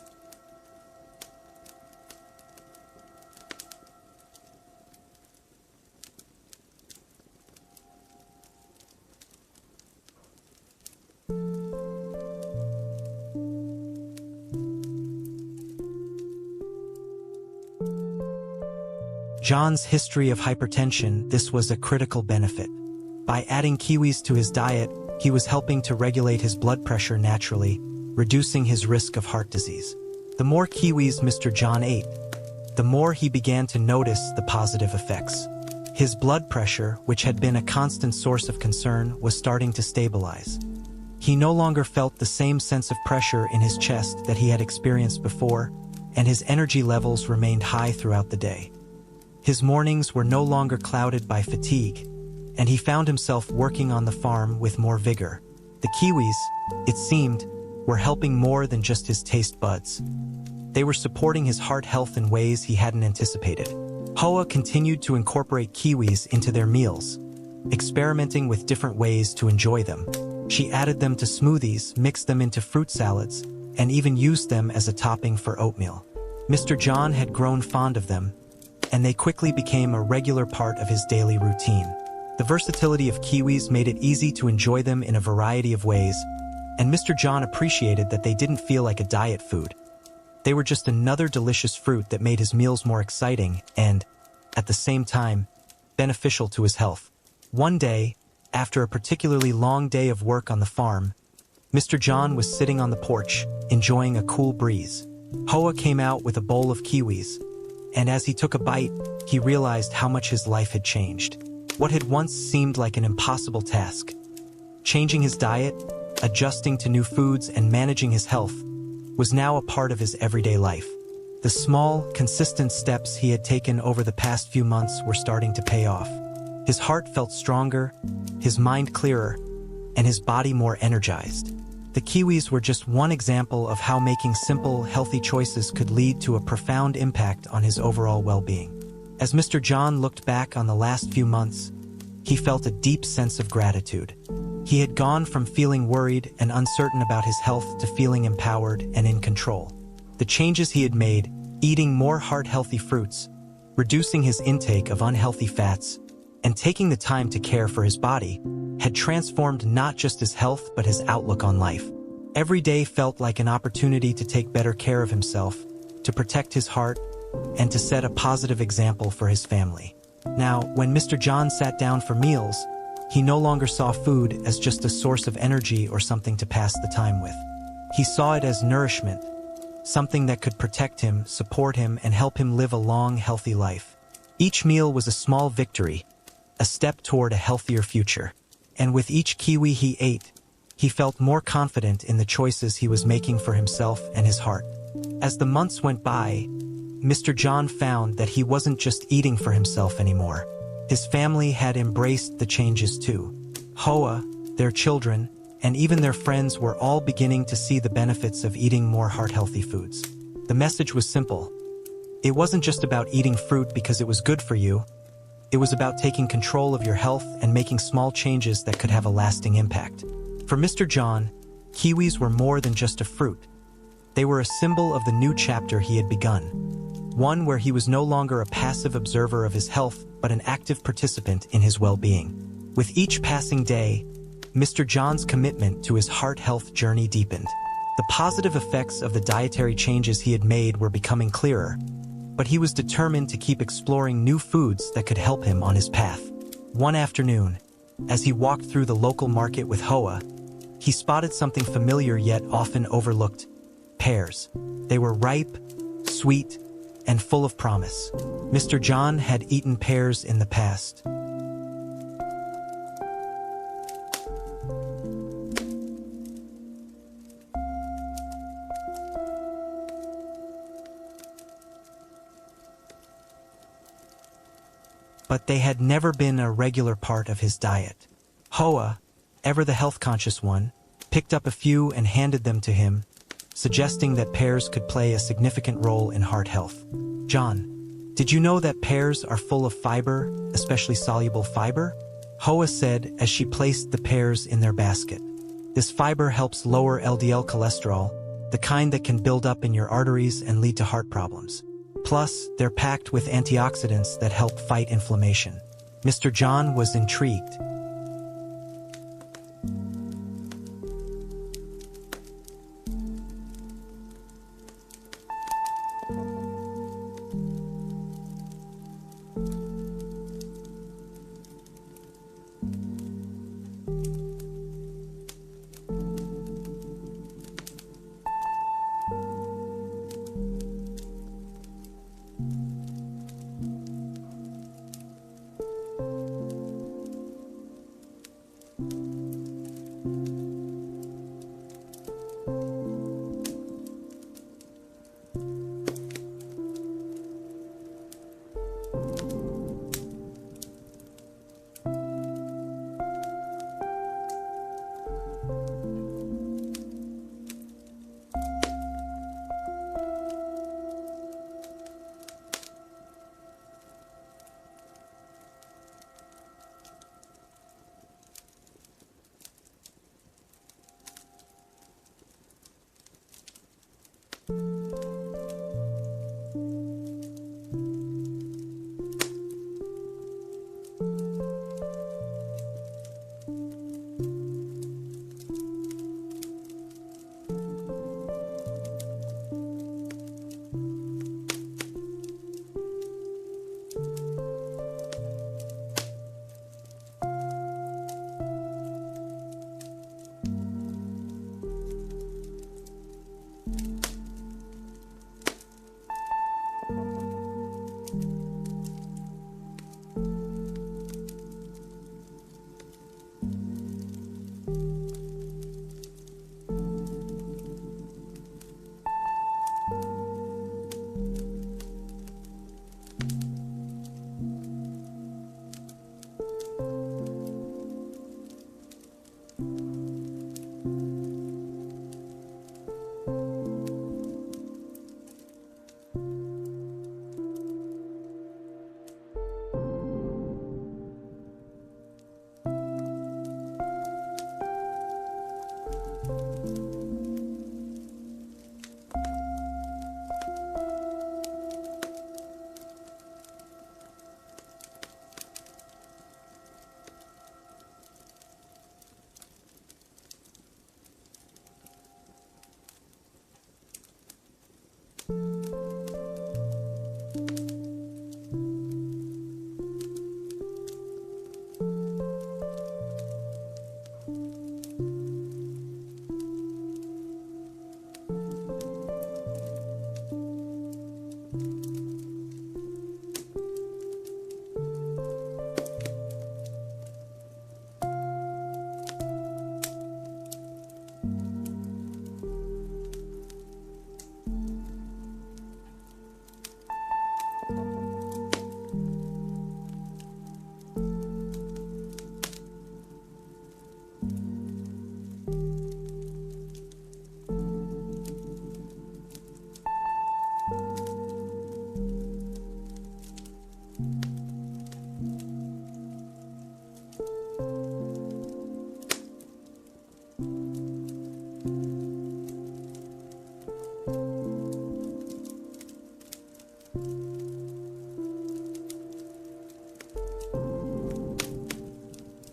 John's history of hypertension, this was a critical benefit. By adding kiwis to his diet, he was helping to regulate his blood pressure naturally, reducing his risk of heart disease. The more kiwis Mr. John ate, the more he began to notice the positive effects. His blood pressure, which had been a constant source of concern, was starting to stabilize. He no longer felt the same sense of pressure in his chest that he had experienced before, and his energy levels remained high throughout the day. His mornings were no longer clouded by fatigue, and he found himself working on the farm with more vigor. The kiwis, it seemed, were helping more than just his taste buds. They were supporting his heart health in ways he hadn't anticipated. Hoa continued to incorporate kiwis into their meals, experimenting with different ways to enjoy them. She added them to smoothies, mixed them into fruit salads, and even used them as a topping for oatmeal. Mr. John had grown fond of them, and they quickly became a regular part of his daily routine. The versatility of kiwis made it easy to enjoy them in a variety of ways, and Mr. John appreciated that they didn't feel like a diet food. They were just another delicious fruit that made his meals more exciting and, at the same time, beneficial to his health. One day, after a particularly long day of work on the farm, Mr. John was sitting on the porch, enjoying a cool breeze. Hoa came out with a bowl of kiwis, and as he took a bite, he realized how much his life had changed. What had once seemed like an impossible task, changing his diet, adjusting to new foods, and managing his health, was now a part of his everyday life. The small, consistent steps he had taken over the past few months were starting to pay off. His heart felt stronger, his mind clearer, and his body more energized. The kiwis were just one example of how making simple, healthy choices could lead to a profound impact on his overall well-being. As Mr. John looked back on the last few months, he felt a deep sense of gratitude. He had gone from feeling worried and uncertain about his health to feeling empowered and in control. The changes he had made, eating more heart-healthy fruits, reducing his intake of unhealthy fats, and taking the time to care for his body, had transformed not just his health but his outlook on life. Every day felt like an opportunity to take better care of himself, to protect his heart, and to set a positive example for his family. Now, when Mr. John sat down for meals, he no longer saw food as just a source of energy or something to pass the time with. He saw it as nourishment, something that could protect him, support him, and help him live a long, healthy life. Each meal was a small victory, a step toward a healthier future. And with each kiwi he ate, he felt more confident in the choices he was making for himself and his heart. As the months went by, Mr. John found that he wasn't just eating for himself anymore. His family had embraced the changes too. Hoa, their children, and even their friends were all beginning to see the benefits of eating more heart-healthy foods. The message was simple. It wasn't just about eating fruit because it was good for you. It was about taking control of your health and making small changes that could have a lasting impact. For Mr. John, kiwis were more than just a fruit. They were a symbol of the new chapter he had begun. One where he was no longer a passive observer of his health, but an active participant in his well-being. With each passing day, Mr. John's commitment to his heart health journey deepened. The positive effects of the dietary changes he had made were becoming clearer, but he was determined to keep exploring new foods that could help him on his path. One afternoon, as he walked through the local market with Hoa, he spotted something familiar yet often overlooked: pears. They were ripe, sweet, and full of promise. Mr. John had eaten pears in the past. But they had never been a regular part of his diet. Hoa, ever the health-conscious one, picked up a few and handed them to him, suggesting that pears could play a significant role in heart health. "John, did you know that pears are full of fiber, especially soluble fiber?" Hoa said as she placed the pears in their basket. "This fiber helps lower LDL cholesterol, the kind that can build up in your arteries and lead to heart problems. Plus, they're packed with antioxidants that help fight inflammation." Mr. John was intrigued.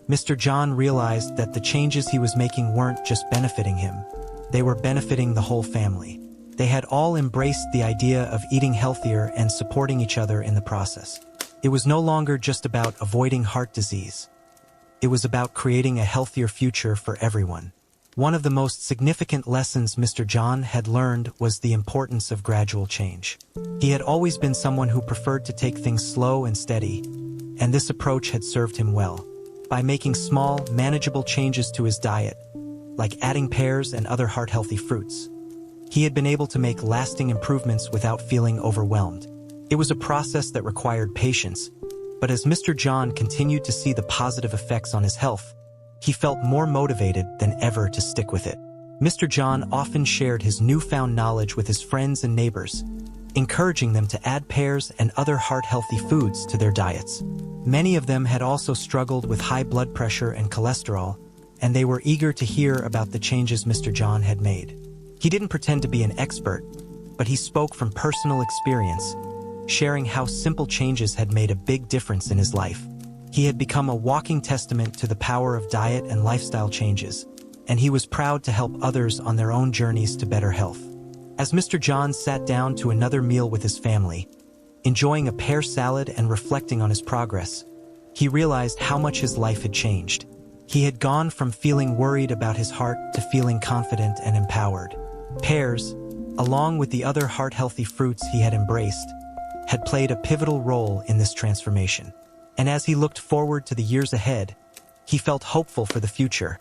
Mr. John realized that the changes he was making weren't just benefiting him, they were benefiting the whole family. They had all embraced the idea of eating healthier and supporting each other in the process. It was no longer just about avoiding heart disease. It was about creating a healthier future for everyone. One of the most significant lessons Mr. John had learned was the importance of gradual change. He had always been someone who preferred to take things slow and steady, and this approach had served him well. By making small, manageable changes to his diet, like adding pears and other heart-healthy fruits, he had been able to make lasting improvements without feeling overwhelmed. It was a process that required patience, but as Mr. John continued to see the positive effects on his health, he felt more motivated than ever to stick with it. Mr. John often shared his newfound knowledge with his friends and neighbors, encouraging them to add pears and other heart-healthy foods to their diets. Many of them had also struggled with high blood pressure and cholesterol, and they were eager to hear about the changes Mr. John had made. He didn't pretend to be an expert, but he spoke from personal experience, sharing how simple changes had made a big difference in his life. He had become a walking testament to the power of diet and lifestyle changes, and he was proud to help others on their own journeys to better health. As Mr. John sat down to another meal with his family, enjoying a pear salad and reflecting on his progress, he realized how much his life had changed. He had gone from feeling worried about his heart to feeling confident and empowered. Pears, along with the other heart-healthy fruits he had embraced, had played a pivotal role in this transformation. And as he looked forward to the years ahead, he felt hopeful for the future,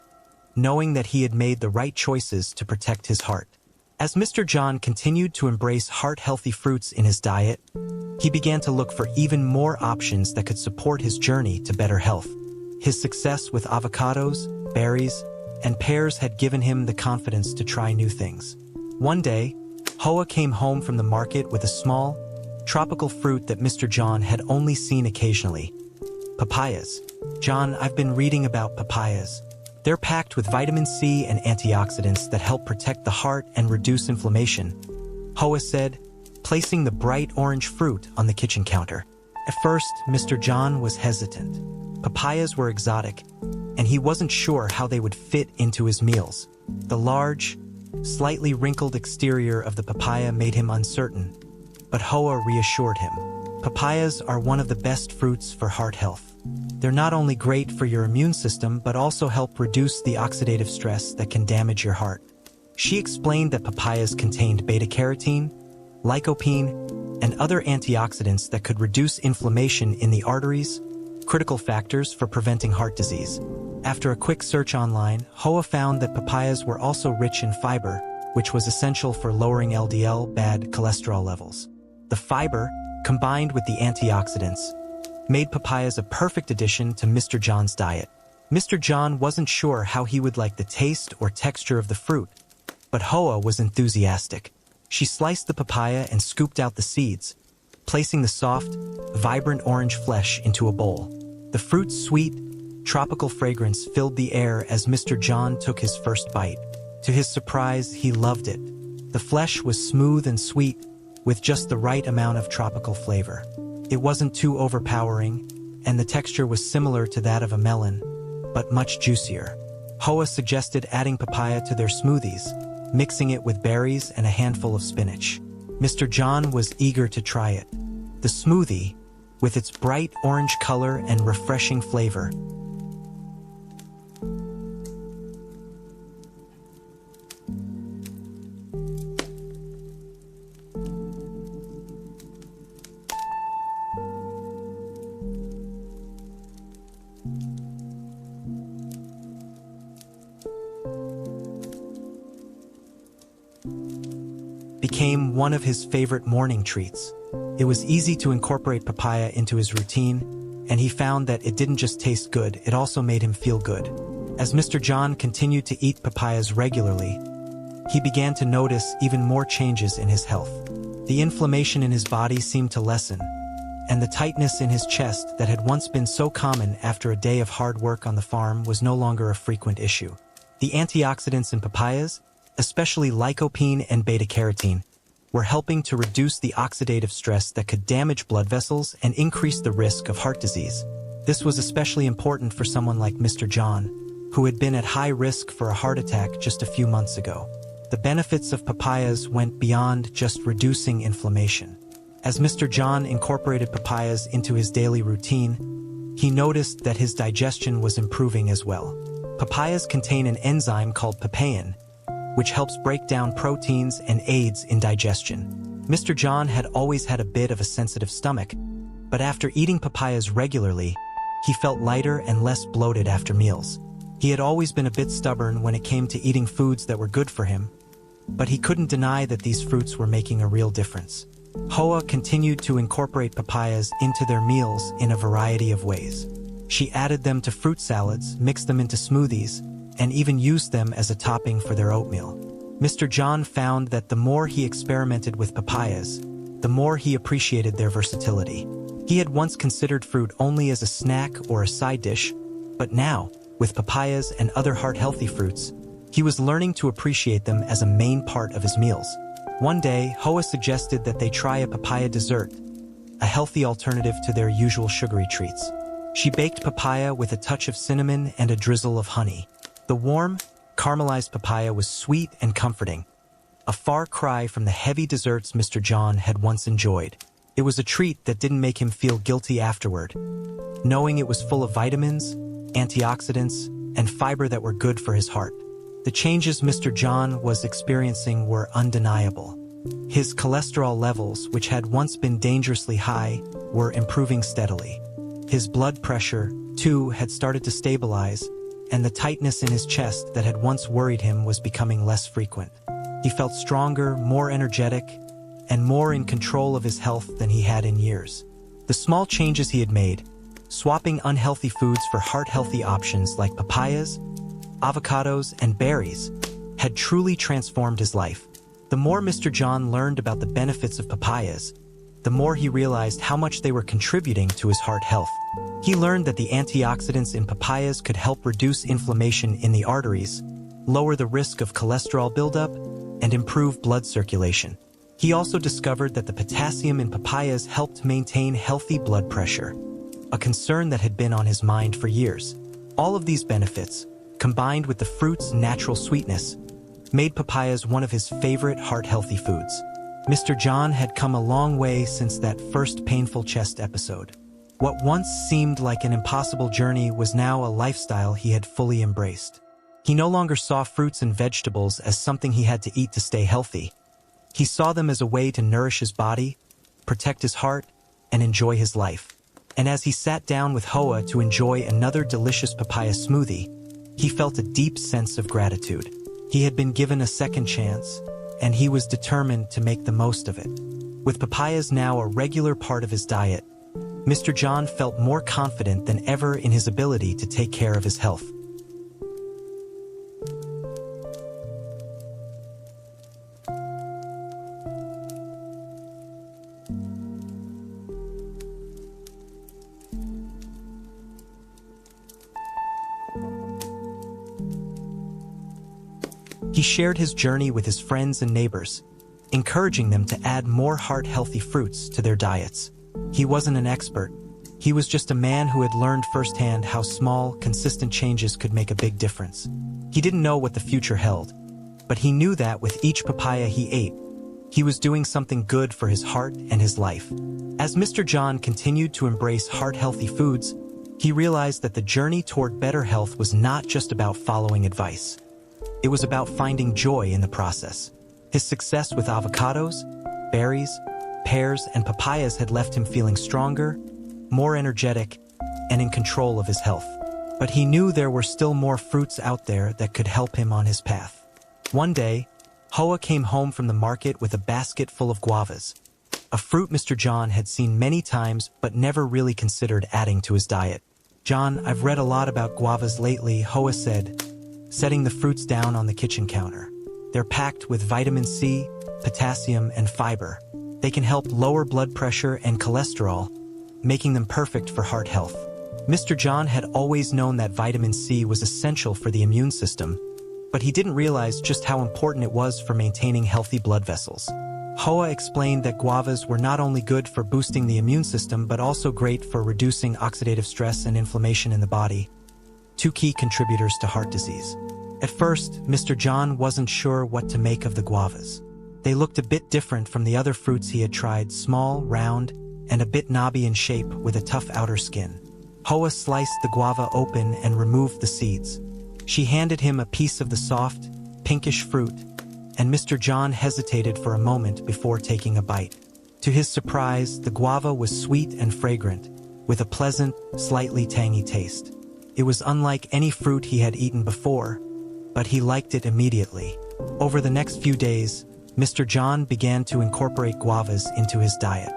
knowing that he had made the right choices to protect his heart. As Mr. John continued to embrace heart-healthy fruits in his diet, he began to look for even more options that could support his journey to better health. His success with avocados, berries, and pears had given him the confidence to try new things. One day, Hoa came home from the market with a small, tropical fruit that Mr. John had only seen occasionally. Papayas. John, I've been reading about papayas. They're packed with vitamin C and antioxidants that help protect the heart and reduce inflammation, Hoa said, placing the bright orange fruit on the kitchen counter. At first, Mr. John was hesitant. Papayas were exotic, and he wasn't sure how they would fit into his meals. The large, slightly wrinkled exterior of the papaya made him uncertain, but Hoa reassured him. Papayas are one of the best fruits for heart health. They're not only great for your immune system, but also help reduce the oxidative stress that can damage your heart. She explained that papayas contained beta-carotene, lycopene, and other antioxidants that could reduce inflammation in the arteries, critical factors for preventing heart disease. After a quick search online, Hoa found that papayas were also rich in fiber, which was essential for lowering LDL, bad cholesterol levels. The fiber, combined with the antioxidants, made papayas a perfect addition to Mr. John's diet. Mr. John wasn't sure how he would like the taste or texture of the fruit, but Hoa was enthusiastic. She sliced the papaya and scooped out the seeds, placing the soft, vibrant orange flesh into a bowl. The fruit's sweet, tropical fragrance filled the air as Mr. John took his first bite. To his surprise, he loved it. The flesh was smooth and sweet, with just the right amount of tropical flavor. It wasn't too overpowering, and the texture was similar to that of a melon, but much juicier. Hoa suggested adding papaya to their smoothies, mixing it with berries and a handful of spinach. Mr. John was eager to try it. The smoothie, with its bright orange color and refreshing flavor, became one of his favorite morning treats. It was easy to incorporate papaya into his routine, and he found that it didn't just taste good, it also made him feel good. As Mr. John continued to eat papayas regularly, he began to notice even more changes in his health. The inflammation in his body seemed to lessen, and the tightness in his chest that had once been so common after a day of hard work on the farm was no longer a frequent issue. The antioxidants in papayas, especially lycopene and beta-carotene, were helping to reduce the oxidative stress that could damage blood vessels and increase the risk of heart disease. This was especially important for someone like Mr. John, who had been at high risk for a heart attack just a few months ago. The benefits of papayas went beyond just reducing inflammation. As Mr. John incorporated papayas into his daily routine, he noticed that his digestion was improving as well. Papayas contain an enzyme called papain, which helps break down proteins and aids in digestion. Mr. John had always had a bit of a sensitive stomach, but after eating papayas regularly, he felt lighter and less bloated after meals. He had always been a bit stubborn when it came to eating foods that were good for him, but he couldn't deny that these fruits were making a real difference. Hoa continued to incorporate papayas into their meals in a variety of ways. She added them to fruit salads, mixed them into smoothies, and even used them as a topping for their oatmeal. Mr. John found that the more he experimented with papayas, the more he appreciated their versatility. He had once considered fruit only as a snack or a side dish, but now, with papayas and other heart-healthy fruits, he was learning to appreciate them as a main part of his meals. One day, Hoa suggested that they try a papaya dessert, a healthy alternative to their usual sugary treats. She baked papaya with a touch of cinnamon and a drizzle of honey. The warm, caramelized papaya was sweet and comforting, a far cry from the heavy desserts Mr. John had once enjoyed. It was a treat that didn't make him feel guilty afterward, knowing it was full of vitamins, antioxidants, and fiber that were good for his heart. The changes Mr. John was experiencing were undeniable. His cholesterol levels, which had once been dangerously high, were improving steadily. His blood pressure, too, had started to stabilize, and the tightness in his chest that had once worried him was becoming less frequent. He felt stronger, more energetic, and more in control of his health than he had in years. The small changes he had made, swapping unhealthy foods for heart-healthy options like papayas, avocados, and berries, had truly transformed his life. The more Mr. John learned about the benefits of papayas, the more he realized how much they were contributing to his heart health. He learned that the antioxidants in papayas could help reduce inflammation in the arteries, lower the risk of cholesterol buildup, and improve blood circulation. He also discovered that the potassium in papayas helped maintain healthy blood pressure, a concern that had been on his mind for years. All of these benefits, combined with the fruit's natural sweetness, made papayas one of his favorite heart-healthy foods. Mr. John had come a long way since that first painful chest episode. What once seemed like an impossible journey was now a lifestyle he had fully embraced. He no longer saw fruits and vegetables as something he had to eat to stay healthy. He saw them as a way to nourish his body, protect his heart, and enjoy his life. And as he sat down with Hoa to enjoy another delicious papaya smoothie, he felt a deep sense of gratitude. He had been given a second chance, and he was determined to make the most of it. With papayas now a regular part of his diet, Mr. John felt more confident than ever in his ability to take care of his health. He shared his journey with his friends and neighbors, encouraging them to add more heart-healthy fruits to their diets. He wasn't an expert. He was just a man who had learned firsthand how small, consistent changes could make a big difference. He didn't know what the future held, but he knew that with each papaya he ate, he was doing something good for his heart and his life. As Mr. John continued to embrace heart-healthy foods, he realized that the journey toward better health was not just about following advice. It was about finding joy in the process. His success with avocados, berries, pears, and papayas had left him feeling stronger, more energetic, and in control of his health. But he knew there were still more fruits out there that could help him on his path. One day, Hoa came home from the market with a basket full of guavas, a fruit Mr. John had seen many times but never really considered adding to his diet. "John, I've read a lot about guavas lately," Hoa said, setting the fruits down on the kitchen counter. "They're packed with vitamin C, potassium, and fiber. They can help lower blood pressure and cholesterol, making them perfect for heart health." Mr. John had always known that vitamin C was essential for the immune system, but he didn't realize just how important it was for maintaining healthy blood vessels. Hoa explained that guavas were not only good for boosting the immune system but also great for reducing oxidative stress and inflammation in the body, two key contributors to heart disease. At first, Mr. John wasn't sure what to make of the guavas. They looked a bit different from the other fruits he had tried, small, round, and a bit knobby in shape with a tough outer skin. Hoa sliced the guava open and removed the seeds. She handed him a piece of the soft, pinkish fruit, and Mr. John hesitated for a moment before taking a bite. To his surprise, the guava was sweet and fragrant, with a pleasant, slightly tangy taste. It was unlike any fruit he had eaten before, but he liked it immediately. Over the next few days, Mr. John began to incorporate guavas into his diet.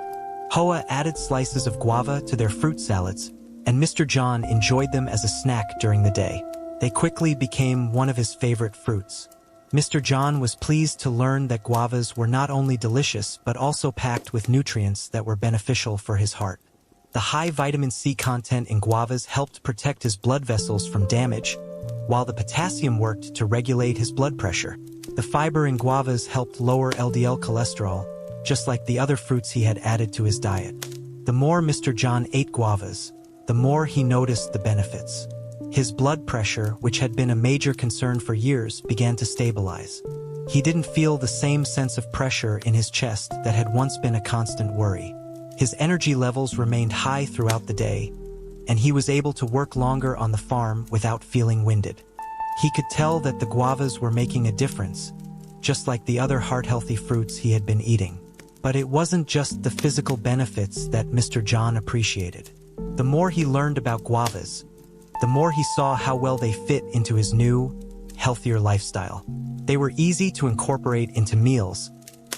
Hoa added slices of guava to their fruit salads, and Mr. John enjoyed them as a snack during the day. They quickly became one of his favorite fruits. Mr. John was pleased to learn that guavas were not only delicious but also packed with nutrients that were beneficial for his heart. The high vitamin C content in guavas helped protect his blood vessels from damage, while the potassium worked to regulate his blood pressure. The fiber in guavas helped lower LDL cholesterol, just like the other fruits he had added to his diet. The more Mr. John ate guavas, the more he noticed the benefits. His blood pressure, which had been a major concern for years, began to stabilize. He didn't feel the same sense of pressure in his chest that had once been a constant worry. His energy levels remained high throughout the day, and he was able to work longer on the farm without feeling winded. He could tell that the guavas were making a difference, just like the other heart-healthy fruits he had been eating. But it wasn't just the physical benefits that Mr. John appreciated. The more he learned about guavas, the more he saw how well they fit into his new, healthier lifestyle. They were easy to incorporate into meals,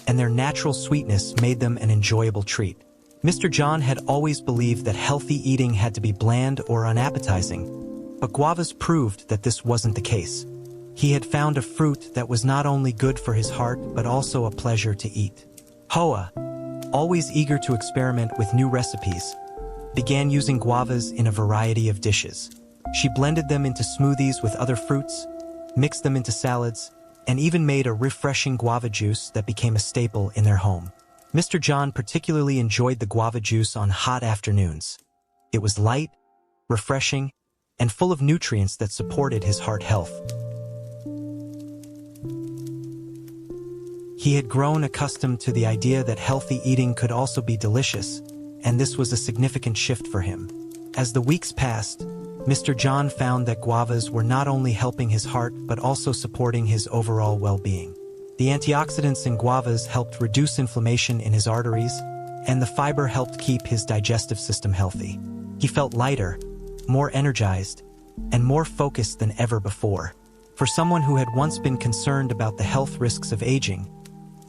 and their natural sweetness made them an enjoyable treat. Mr. John had always believed that healthy eating had to be bland or unappetizing, but guavas proved that this wasn't the case. He had found a fruit that was not only good for his heart but also a pleasure to eat. Hoa, always eager to experiment with new recipes, began using guavas in a variety of dishes. She blended them into smoothies with other fruits, mixed them into salads, and even made a refreshing guava juice that became a staple in their home. Mr. John particularly enjoyed the guava juice on hot afternoons. It was light, refreshing, and full of nutrients that supported his heart health. He had grown accustomed to the idea that healthy eating could also be delicious, and this was a significant shift for him. As the weeks passed, Mr. John found that guavas were not only helping his heart but also supporting his overall well-being. The antioxidants in guavas helped reduce inflammation in his arteries, and the fiber helped keep his digestive system healthy. He felt lighter, more energized, and more focused than ever before. For someone who had once been concerned about the health risks of aging,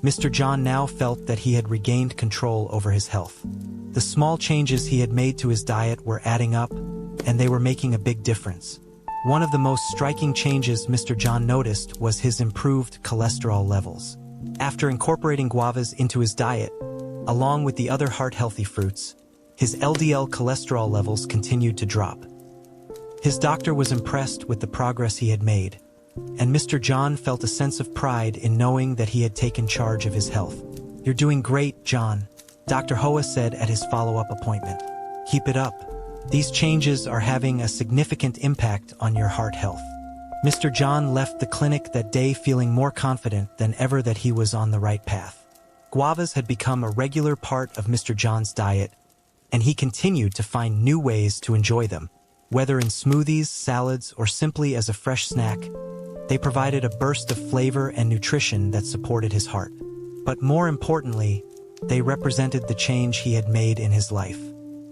Mr. John now felt that he had regained control over his health. The small changes he had made to his diet were adding up, and they were making a big difference. One of the most striking changes Mr. John noticed was his improved cholesterol levels. After incorporating guavas into his diet, along with the other heart-healthy fruits, his LDL cholesterol levels continued to drop. His doctor was impressed with the progress he had made, and Mr. John felt a sense of pride in knowing that he had taken charge of his health. "You're doing great, John," Dr. Hoa said at his follow-up appointment. "Keep it up. These changes are having a significant impact on your heart health." Mr. John left the clinic that day feeling more confident than ever that he was on the right path. Guavas had become a regular part of Mr. John's diet, and he continued to find new ways to enjoy them. Whether in smoothies, salads, or simply as a fresh snack, they provided a burst of flavor and nutrition that supported his heart. But more importantly, they represented the change he had made in his life.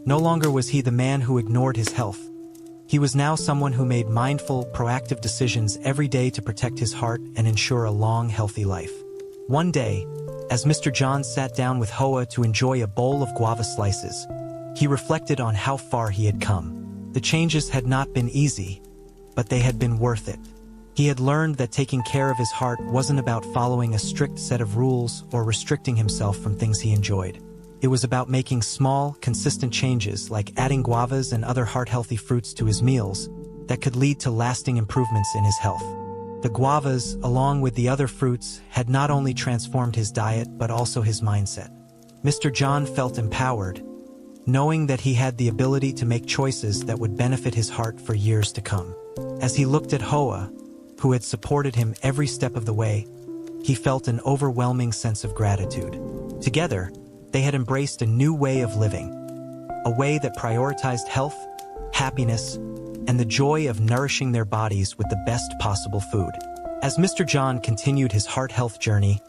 No longer was he the man who ignored his health. He was now someone who made mindful, proactive decisions every day to protect his heart and ensure a long, healthy life. One day, as Mr. John sat down with Hoa to enjoy a bowl of guava slices, he reflected on how far he had come. The changes had not been easy, but they had been worth it. He had learned that taking care of his heart wasn't about following a strict set of rules or restricting himself from things he enjoyed. It was about making small, consistent changes like adding guavas and other heart-healthy fruits to his meals that could lead to lasting improvements in his health. The guavas, along with the other fruits, had not only transformed his diet but also his mindset. Mr. John felt empowered, knowing that he had the ability to make choices that would benefit his heart for years to come. As he looked at Hoa, who had supported him every step of the way, he felt an overwhelming sense of gratitude. Together, they had embraced a new way of living, a way that prioritized health, happiness, and the joy of nourishing their bodies with the best possible food. As Mr. John continued his heart health journey,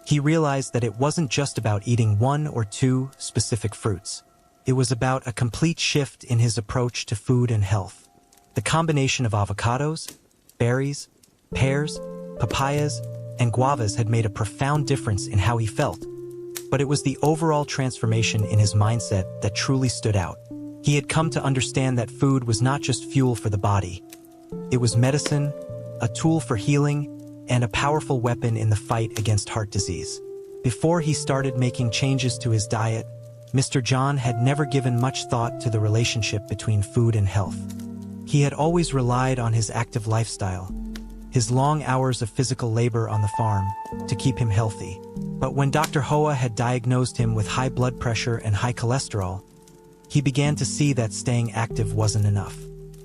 he realized that it wasn't just about eating one or two specific fruits. It was about a complete shift in his approach to food and health. The combination of avocados, berries, pears, papayas, and guavas had made a profound difference in how he felt, but it was the overall transformation in his mindset that truly stood out. He had come to understand that food was not just fuel for the body. It was medicine, a tool for healing, and a powerful weapon in the fight against heart disease. Before he started making changes to his diet, Mr. John had never given much thought to the relationship between food and health. He had always relied on his active lifestyle, his long hours of physical labor on the farm, to keep him healthy. But when Dr. Hoa had diagnosed him with high blood pressure and high cholesterol, he began to see that staying active wasn't enough.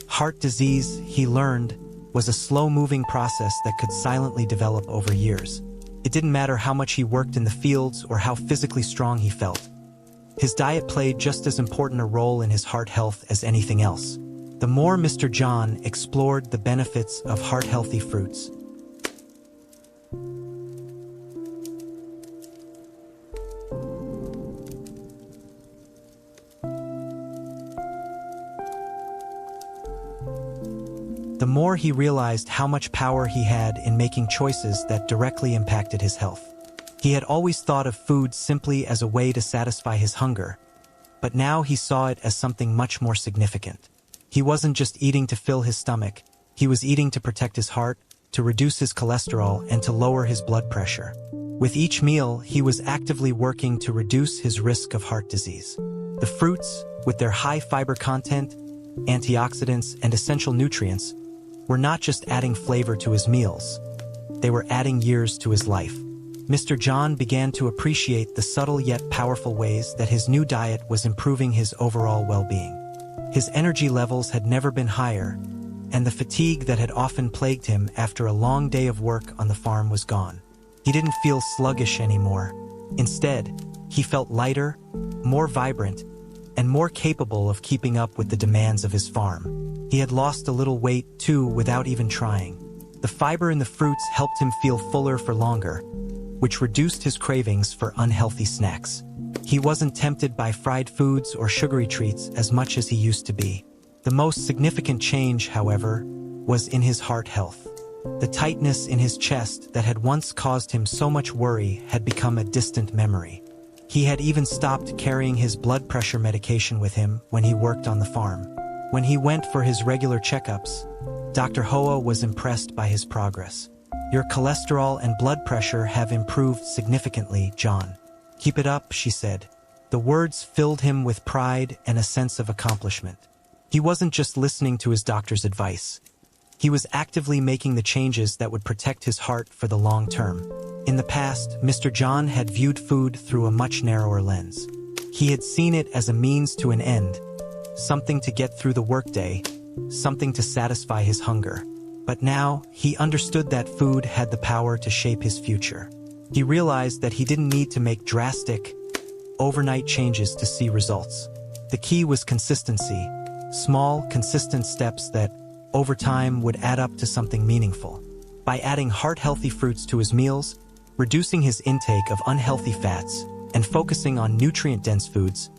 Heart disease, he learned, was a slow-moving process that could silently develop over years. It didn't matter how much he worked in the fields or how physically strong he felt. His diet played just as important a role in his heart health as anything else. The more Mr. John explored the benefits of heart-healthy fruits, the more he realized how much power he had in making choices that directly impacted his health. He had always thought of food simply as a way to satisfy his hunger, but now he saw it as something much more significant. He wasn't just eating to fill his stomach, he was eating to protect his heart, to reduce his cholesterol, and to lower his blood pressure. With each meal, he was actively working to reduce his risk of heart disease. The fruits, with their high fiber content, antioxidants, and essential nutrients, were not just adding flavor to his meals, they were adding years to his life. Mr. John began to appreciate the subtle yet powerful ways that his new diet was improving his overall well-being. His energy levels had never been higher, and the fatigue that had often plagued him after a long day of work on the farm was gone. He didn't feel sluggish anymore. Instead, he felt lighter, more vibrant, and more capable of keeping up with the demands of his farm. He had lost a little weight, too, without even trying. The fiber in the fruits helped him feel fuller for longer, which reduced his cravings for unhealthy snacks. He wasn't tempted by fried foods or sugary treats as much as he used to be. The most significant change, however, was in his heart health. The tightness in his chest that had once caused him so much worry had become a distant memory. He had even stopped carrying his blood pressure medication with him when he worked on the farm. When he went for his regular checkups, Dr. Hoa was impressed by his progress. "Your cholesterol and blood pressure have improved significantly, John. Keep it up," she said. The words filled him with pride and a sense of accomplishment. He wasn't just listening to his doctor's advice. He was actively making the changes that would protect his heart for the long term. In the past, Mr. John had viewed food through a much narrower lens. He had seen it as a means to an end, something to get through the workday, something to satisfy his hunger. But now, he understood that food had the power to shape his future. He realized that he didn't need to make drastic, overnight changes to see results. The key was consistency, small, consistent steps that, over time, would add up to something meaningful. By adding heart-healthy fruits to his meals, reducing his intake of unhealthy fats, and focusing on nutrient-dense foods,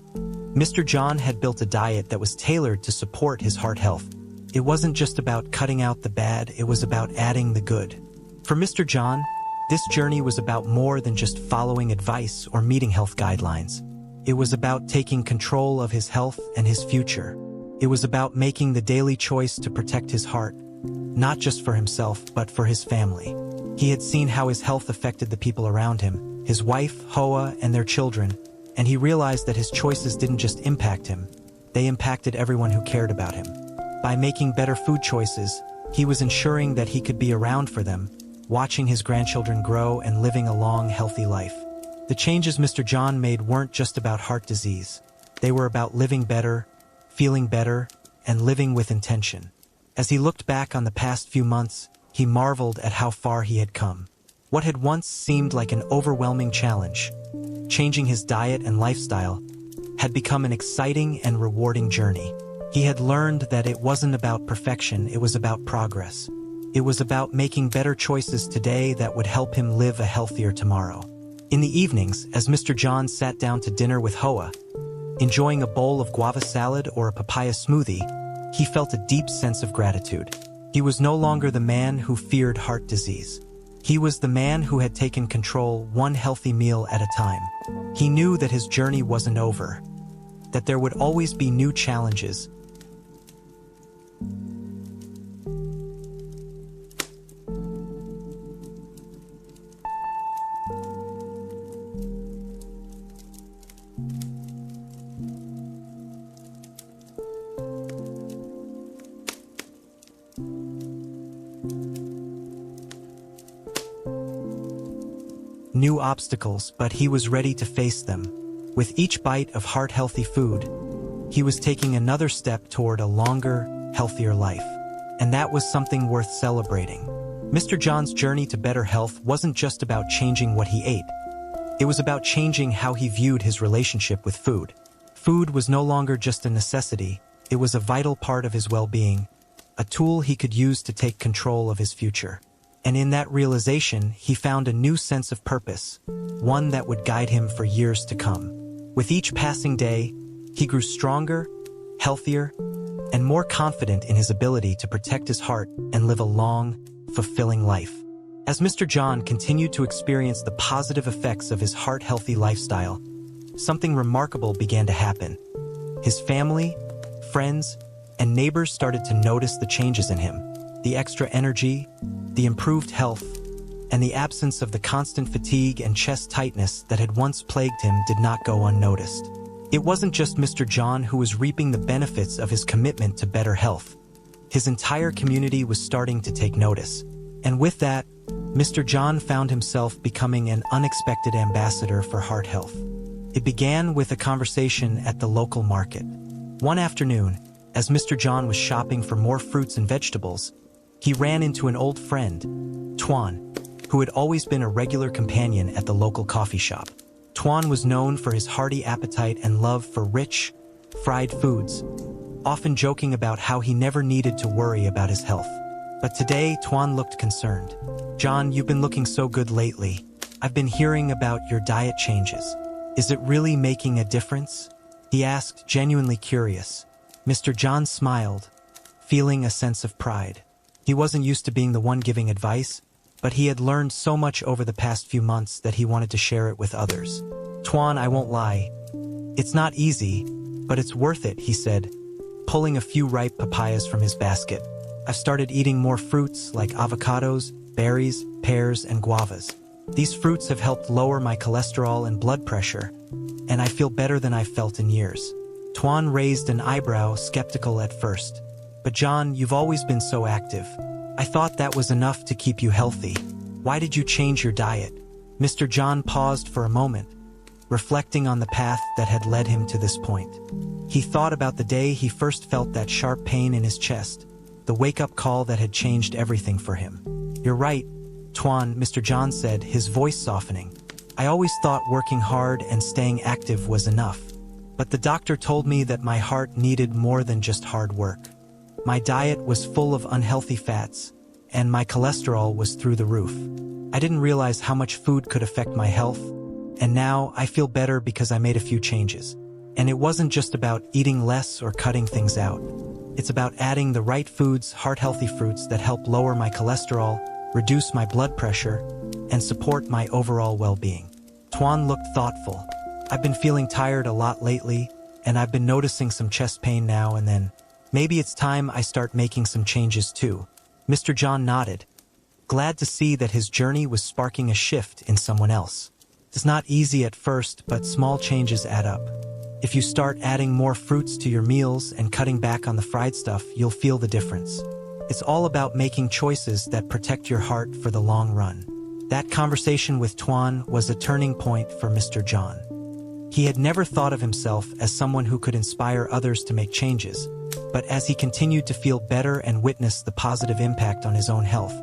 Mr. John had built a diet that was tailored to support his heart health. It wasn't just about cutting out the bad, it was about adding the good. For Mr. John, this journey was about more than just following advice or meeting health guidelines. It was about taking control of his health and his future. It was about making the daily choice to protect his heart, not just for himself, but for his family. He had seen how his health affected the people around him, his wife, Hoa, and their children, and he realized that his choices didn't just impact him, they impacted everyone who cared about him. By making better food choices, he was ensuring that he could be around for them, watching his grandchildren grow and living a long, healthy life. The changes Mr. John made weren't just about heart disease. They were about living better, feeling better, and living with intention. As he looked back on the past few months, he marveled at how far he had come. What had once seemed like an overwhelming challenge, changing his diet and lifestyle, had become an exciting and rewarding journey. He had learned that it wasn't about perfection, it was about progress. It was about making better choices today that would help him live a healthier tomorrow. In the evenings, as Mr. John sat down to dinner with Hoa, enjoying a bowl of guava salad or a papaya smoothie, he felt a deep sense of gratitude. He was no longer the man who feared heart disease. He was the man who had taken control one healthy meal at a time. He knew that his journey wasn't over, that there would always be new challenges, new obstacles, but he was ready to face them. With each bite of heart-healthy food, he was taking another step toward a longer, healthier life. And that was something worth celebrating. Mr. John's journey to better health wasn't just about changing what he ate. It was about changing how he viewed his relationship with food. Food was no longer just a necessity, it was a vital part of his well-being, a tool he could use to take control of his future. And in that realization, he found a new sense of purpose, one that would guide him for years to come. With each passing day, he grew stronger, healthier, and more confident in his ability to protect his heart and live a long, fulfilling life. As Mr. John continued to experience the positive effects of his heart-healthy lifestyle, something remarkable began to happen. His family, friends, and neighbors started to notice the changes in him. The extra energy, the improved health, and the absence of the constant fatigue and chest tightness that had once plagued him did not go unnoticed. It wasn't just Mr. John who was reaping the benefits of his commitment to better health. His entire community was starting to take notice. And with that, Mr. John found himself becoming an unexpected ambassador for heart health. It began with a conversation at the local market. One afternoon, as Mr. John was shopping for more fruits and vegetables, he ran into an old friend, Tuan, who had always been a regular companion at the local coffee shop. Tuan was known for his hearty appetite and love for rich, fried foods, often joking about how he never needed to worry about his health. But today, Tuan looked concerned. "John, you've been looking so good lately. I've been hearing about your diet changes. Is it really making a difference?" he asked, genuinely curious. Mr. John smiled, feeling a sense of pride. He wasn't used to being the one giving advice, but he had learned so much over the past few months that he wanted to share it with others. "Tuan, I won't lie. It's not easy, but it's worth it," he said, pulling a few ripe papayas from his basket. "I've started eating more fruits like avocados, berries, pears, and guavas. These fruits have helped lower my cholesterol and blood pressure, and I feel better than I've felt in years." Tuan raised an eyebrow, skeptical at first. "But John, you've always been so active. I thought that was enough to keep you healthy. Why did you change your diet?" Mr. John paused for a moment, reflecting on the path that had led him to this point. He thought about the day he first felt that sharp pain in his chest, the wake-up call that had changed everything for him. "You're right, Tuan," Mr. John said, his voice softening. "I always thought working hard and staying active was enough. But the doctor told me that my heart needed more than just hard work. My diet was full of unhealthy fats, and my cholesterol was through the roof. I didn't realize how much food could affect my health, and now I feel better because I made a few changes. And it wasn't just about eating less or cutting things out. It's about adding the right foods, heart-healthy fruits that help lower my cholesterol, reduce my blood pressure, and support my overall well-being." Tuan looked thoughtful. "I've been feeling tired a lot lately, and I've been noticing some chest pain now and then. Maybe it's time I start making some changes too." Mr. John nodded, glad to see that his journey was sparking a shift in someone else. It's not easy at first, but small changes add up. If you start adding more fruits to your meals and cutting back on the fried stuff, you'll feel the difference. It's all about making choices that protect your heart for the long run. That conversation with Tuan was a turning point for Mr. John. He had never thought of himself as someone who could inspire others to make changes, but as he continued to feel better and witness the positive impact on his own health,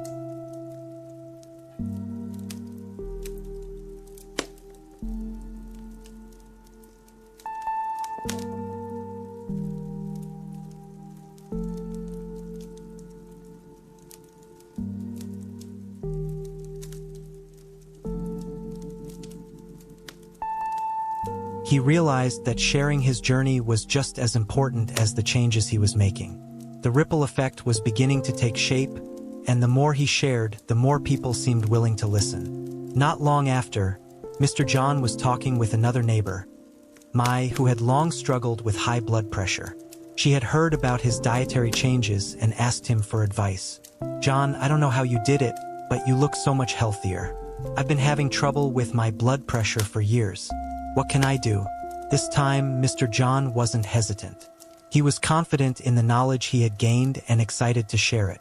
he realized that sharing his journey was just as important as the changes he was making. The ripple effect was beginning to take shape, and the more he shared, the more people seemed willing to listen. Not long after, Mr. John was talking with another neighbor, Mai, who had long struggled with high blood pressure. She had heard about his dietary changes and asked him for advice. "John, I don't know how you did it, but you look so much healthier. I've been having trouble with my blood pressure for years. What can I do?" This time, Mr. John wasn't hesitant. He was confident in the knowledge he had gained and excited to share it.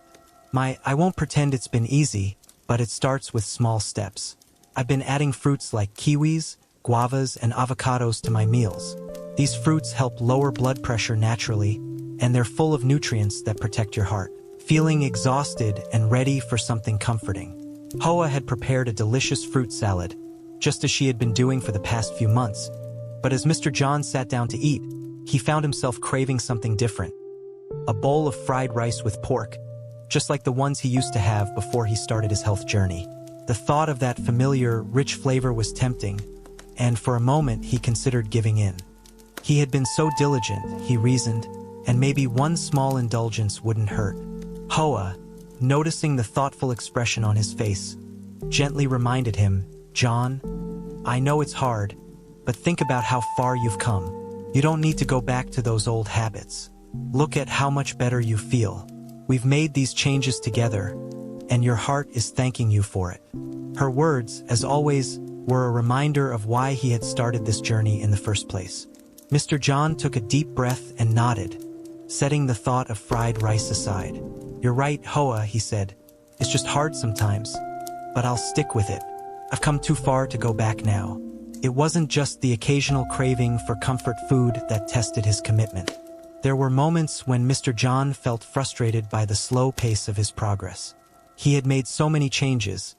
"I won't pretend it's been easy, but it starts with small steps. I've been adding fruits like kiwis, guavas, and avocados to my meals. These fruits help lower blood pressure naturally, and they're full of nutrients that protect your heart." Feeling exhausted and ready for something comforting, Hoa had prepared a delicious fruit salad, just as she had been doing for the past few months. But as Mr. John sat down to eat, he found himself craving something different. A bowl of fried rice with pork, just like the ones he used to have before he started his health journey. The thought of that familiar, rich flavor was tempting, and for a moment he considered giving in. He had been so diligent, he reasoned, and maybe one small indulgence wouldn't hurt. Hoa, noticing the thoughtful expression on his face, gently reminded him, "John, I know it's hard, but think about how far you've come. You don't need to go back to those old habits. Look at how much better you feel. We've made these changes together, and your heart is thanking you for it." Her words, as always, were a reminder of why he had started this journey in the first place. Mr. John took a deep breath and nodded, setting the thought of fried rice aside. "You're right, Hoa," he said. "It's just hard sometimes, but I'll stick with it. I've come too far to go back now." It wasn't just the occasional craving for comfort food that tested his commitment. There were moments when Mr. John felt frustrated by the slow pace of his progress. He had made so many changes,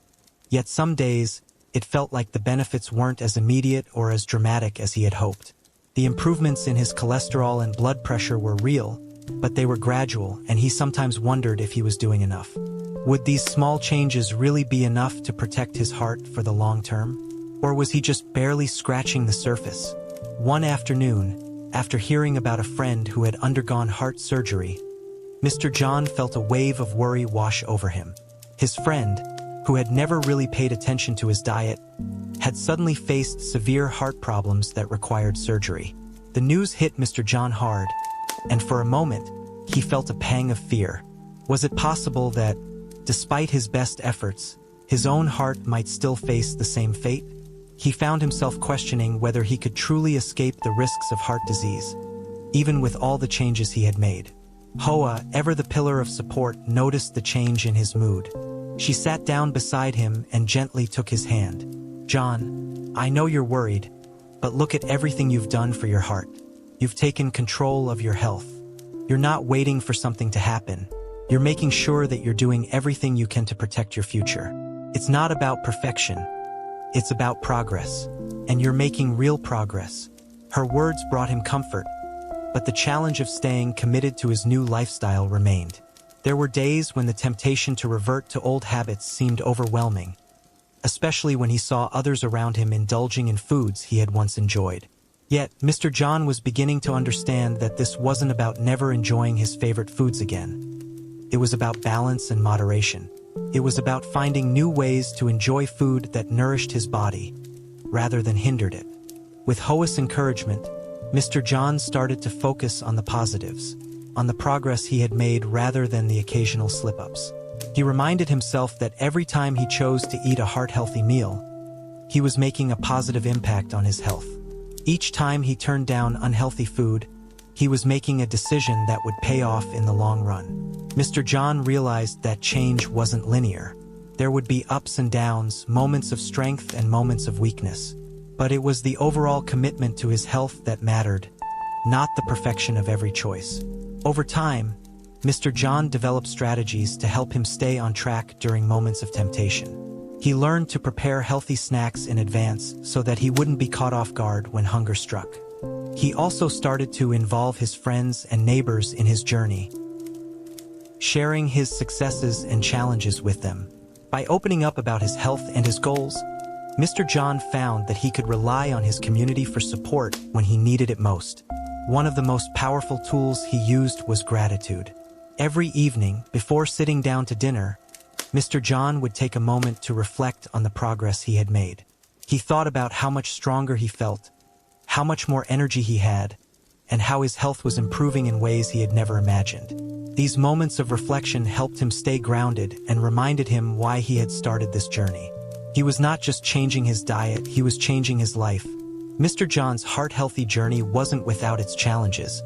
yet some days it felt like the benefits weren't as immediate or as dramatic as he had hoped. The improvements in his cholesterol and blood pressure were real, but they were gradual, and he sometimes wondered if he was doing enough. Would these small changes really be enough to protect his heart for the long term? Or was he just barely scratching the surface? One afternoon, after hearing about a friend who had undergone heart surgery, Mr. John felt a wave of worry wash over him. His friend, who had never really paid attention to his diet, had suddenly faced severe heart problems that required surgery. The news hit Mr. John hard, and for a moment, he felt a pang of fear. Was it possible that, despite his best efforts, his own heart might still face the same fate? He found himself questioning whether he could truly escape the risks of heart disease, even with all the changes he had made. Hoa, ever the pillar of support, noticed the change in his mood. She sat down beside him and gently took his hand. "John, I know you're worried, but look at everything you've done for your heart. You've taken control of your health. You're not waiting for something to happen. You're making sure that you're doing everything you can to protect your future. It's not about perfection. It's about progress. And you're making real progress." Her words brought him comfort, but the challenge of staying committed to his new lifestyle remained. There were days when the temptation to revert to old habits seemed overwhelming, especially when he saw others around him indulging in foods he had once enjoyed. Yet, Mr. John was beginning to understand that this wasn't about never enjoying his favorite foods again. It was about balance and moderation. It was about finding new ways to enjoy food that nourished his body, rather than hindered it. With Hoa's encouragement, Mr. John started to focus on the positives, on the progress he had made rather than the occasional slip-ups. He reminded himself that every time he chose to eat a heart-healthy meal, he was making a positive impact on his health. Each time he turned down unhealthy food, he was making a decision that would pay off in the long run. Mr. John realized that change wasn't linear. There would be ups and downs, moments of strength and moments of weakness. But it was the overall commitment to his health that mattered, not the perfection of every choice. Over time, Mr. John developed strategies to help him stay on track during moments of temptation. He learned to prepare healthy snacks in advance so that he wouldn't be caught off guard when hunger struck. He also started to involve his friends and neighbors in his journey, sharing his successes and challenges with them. By opening up about his health and his goals, Mr. John found that he could rely on his community for support when he needed it most. One of the most powerful tools he used was gratitude. Every evening, before sitting down to dinner, Mr. John would take a moment to reflect on the progress he had made. He thought about how much stronger he felt, how much more energy he had, and how his health was improving in ways he had never imagined. These moments of reflection helped him stay grounded and reminded him why he had started this journey. He was not just changing his diet, he was changing his life. Mr. John's heart-healthy journey wasn't without its challenges,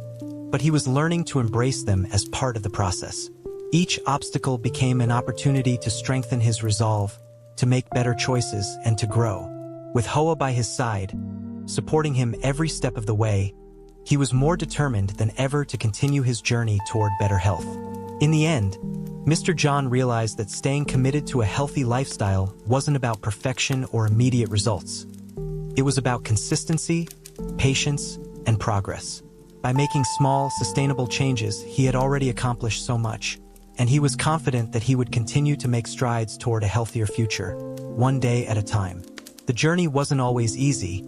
but he was learning to embrace them as part of the process. Each obstacle became an opportunity to strengthen his resolve, to make better choices, and to grow. With Hoa by his side, supporting him every step of the way, he was more determined than ever to continue his journey toward better health. In the end, Mr. John realized that staying committed to a healthy lifestyle wasn't about perfection or immediate results. It was about consistency, patience, and progress. By making small, sustainable changes, he had already accomplished so much, and he was confident that he would continue to make strides toward a healthier future, one day at a time. The journey wasn't always easy,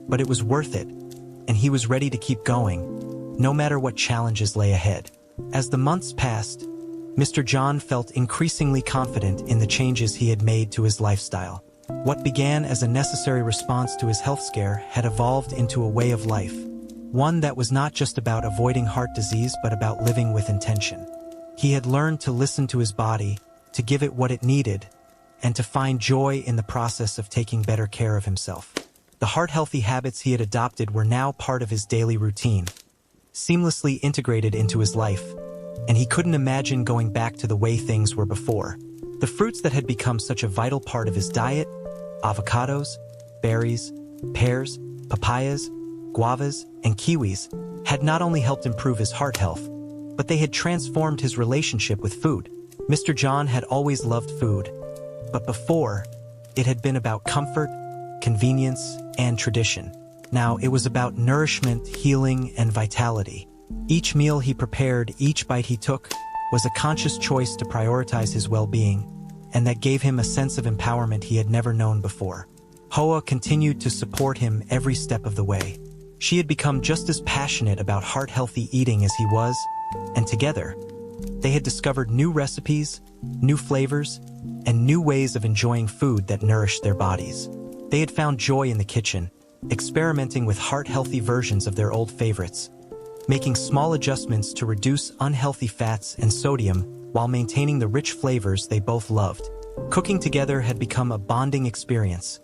but it was worth it, and he was ready to keep going, no matter what challenges lay ahead. As the months passed, Mr. John felt increasingly confident in the changes he had made to his lifestyle. What began as a necessary response to his health scare had evolved into a way of life, one that was not just about avoiding heart disease but about living with intention. He had learned to listen to his body, to give it what it needed, and to find joy in the process of taking better care of himself. The heart-healthy habits he had adopted were now part of his daily routine, seamlessly integrated into his life, and he couldn't imagine going back to the way things were before. The fruits that had become such a vital part of his diet, avocados, berries, pears, papayas, guavas, and kiwis, had not only helped improve his heart health, but they had transformed his relationship with food. Mr. John had always loved food, but before, it had been about comfort, convenience, and tradition. Now it was about nourishment, healing, and vitality. Each meal he prepared, each bite he took, was a conscious choice to prioritize his well-being, and that gave him a sense of empowerment he had never known before. Hoa continued to support him every step of the way. She had become just as passionate about heart-healthy eating as he was, and together, they had discovered new recipes, new flavors, and new ways of enjoying food that nourished their bodies. They had found joy in the kitchen, experimenting with heart-healthy versions of their old favorites, making small adjustments to reduce unhealthy fats and sodium while maintaining the rich flavors they both loved. Cooking together had become a bonding experience,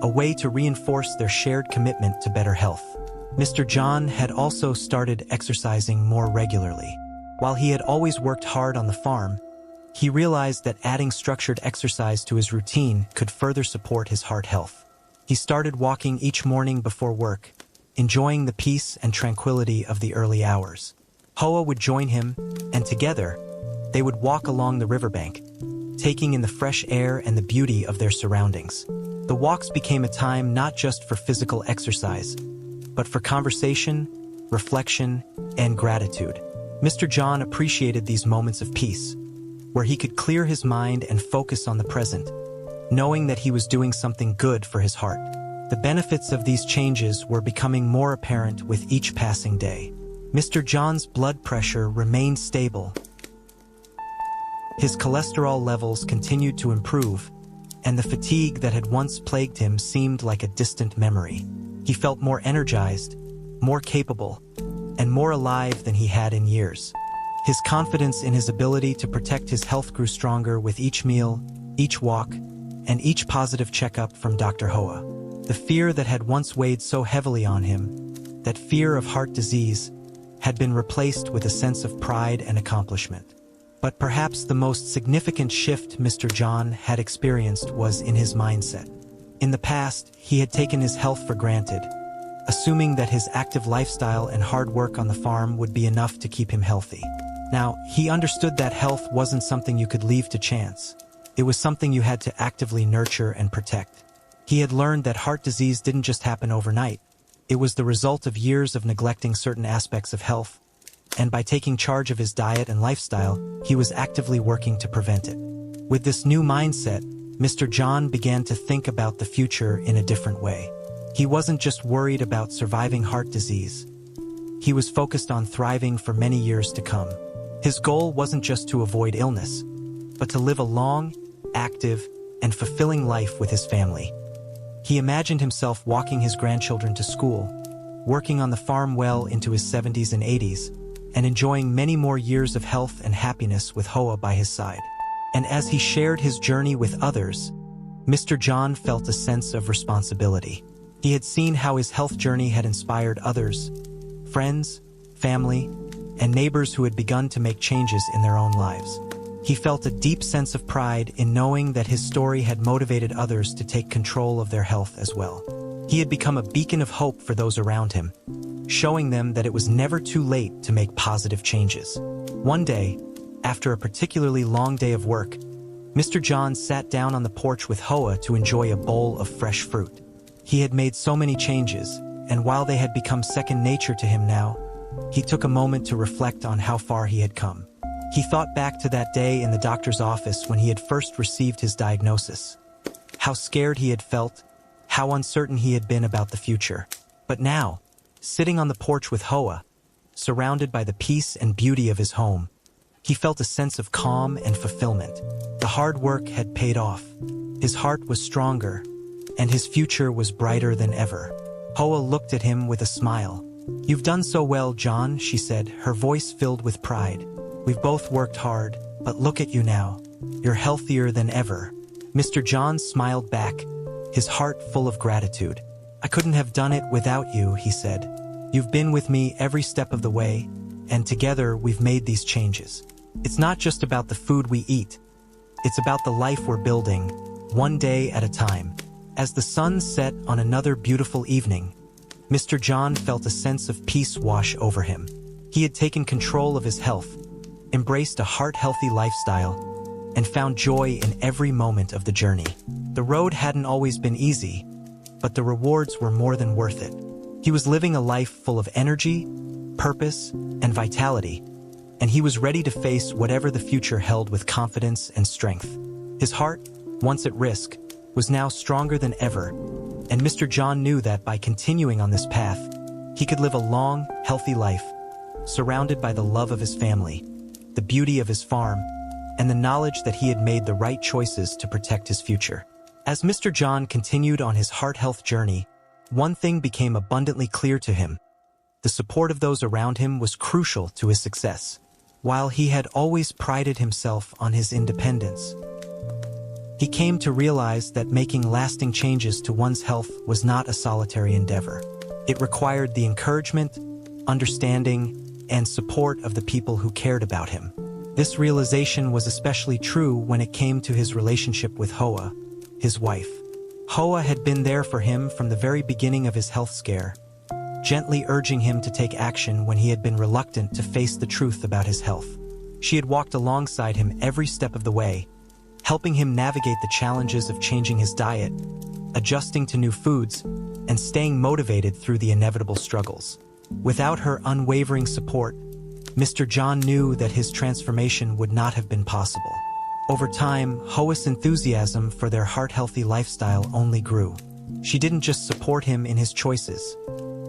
a way to reinforce their shared commitment to better health. Mr. John had also started exercising more regularly. While he had always worked hard on the farm, he realized that adding structured exercise to his routine could further support his heart health. He started walking each morning before work, enjoying the peace and tranquility of the early hours. Hoa would join him, and together, they would walk along the riverbank, taking in the fresh air and the beauty of their surroundings. The walks became a time not just for physical exercise, but for conversation, reflection, and gratitude. Mr. John appreciated these moments of peace, where he could clear his mind and focus on the present, knowing that he was doing something good for his heart. The benefits of these changes were becoming more apparent with each passing day. Mr. John's blood pressure remained stable. His cholesterol levels continued to improve, and the fatigue that had once plagued him seemed like a distant memory. He felt more energized, more capable, and more alive than he had in years. His confidence in his ability to protect his health grew stronger with each meal, each walk, and each positive checkup from Dr. Hoa. The fear that had once weighed so heavily on him, that fear of heart disease, had been replaced with a sense of pride and accomplishment. But perhaps the most significant shift Mr. John had experienced was in his mindset. In the past, he had taken his health for granted, assuming that his active lifestyle and hard work on the farm would be enough to keep him healthy. Now, he understood that health wasn't something you could leave to chance. It was something you had to actively nurture and protect. He had learned that heart disease didn't just happen overnight. It was the result of years of neglecting certain aspects of health, and by taking charge of his diet and lifestyle, he was actively working to prevent it. With this new mindset, Mr. John began to think about the future in a different way. He wasn't just worried about surviving heart disease. He was focused on thriving for many years to come. His goal wasn't just to avoid illness, but to live a long, active, and fulfilling life with his family. He imagined himself walking his grandchildren to school, working on the farm well into his 70s and 80s, and enjoying many more years of health and happiness with Hoa by his side. And as he shared his journey with others, Mr. John felt a sense of responsibility. He had seen how his health journey had inspired others, friends, family, and neighbors who had begun to make changes in their own lives. He felt a deep sense of pride in knowing that his story had motivated others to take control of their health as well. He had become a beacon of hope for those around him, showing them that it was never too late to make positive changes. One day, After a particularly long day of work, Mr. John sat down on the porch with Hoa to enjoy a bowl of fresh fruit. He had made so many changes, and while they had become second nature to him now, he took a moment to reflect on how far he had come. He thought back to that day in the doctor's office when he had first received his diagnosis. How scared he had felt, how uncertain he had been about the future. But now, sitting on the porch with Hoa, surrounded by the peace and beauty of his home, he felt a sense of calm and fulfillment. The hard work had paid off. His heart was stronger, and his future was brighter than ever. Hoa looked at him with a smile. "You've done so well, John," she said, her voice filled with pride. "We've both worked hard, but look at you now. You're healthier than ever." Mr. John smiled back, his heart full of gratitude. "I couldn't have done it without you," he said. "You've been with me every step of the way, and together we've made these changes. It's not just about the food we eat. It's about the life we're building, one day at a time." As the sun set on another beautiful evening, Mr. John felt a sense of peace wash over him. He had taken control of his health, embraced a heart-healthy lifestyle, and found joy in every moment of the journey. The road hadn't always been easy, but the rewards were more than worth it. He was living a life full of energy, purpose, and vitality, and he was ready to face whatever the future held with confidence and strength. His heart, once at risk, was now stronger than ever, and Mr. John knew that by continuing on this path, he could live a long, healthy life, surrounded by the love of his family, the beauty of his farm, and the knowledge that he had made the right choices to protect his future. As Mr. John continued on his heart health journey, one thing became abundantly clear to him. The support of those around him was crucial to his success. While he had always prided himself on his independence, he came to realize that making lasting changes to one's health was not a solitary endeavor. It required the encouragement, understanding, and support of the people who cared about him. This realization was especially true when it came to his relationship with Hoa, his wife. Hoa had been there for him from the very beginning of his health scare, gently urging him to take action when he had been reluctant to face the truth about his health. She had walked alongside him every step of the way, helping him navigate the challenges of changing his diet, adjusting to new foods, and staying motivated through the inevitable struggles. Without her unwavering support, Mr. John knew that his transformation would not have been possible. Over time, Hoa's enthusiasm for their heart-healthy lifestyle only grew. She didn't just support him in his choices.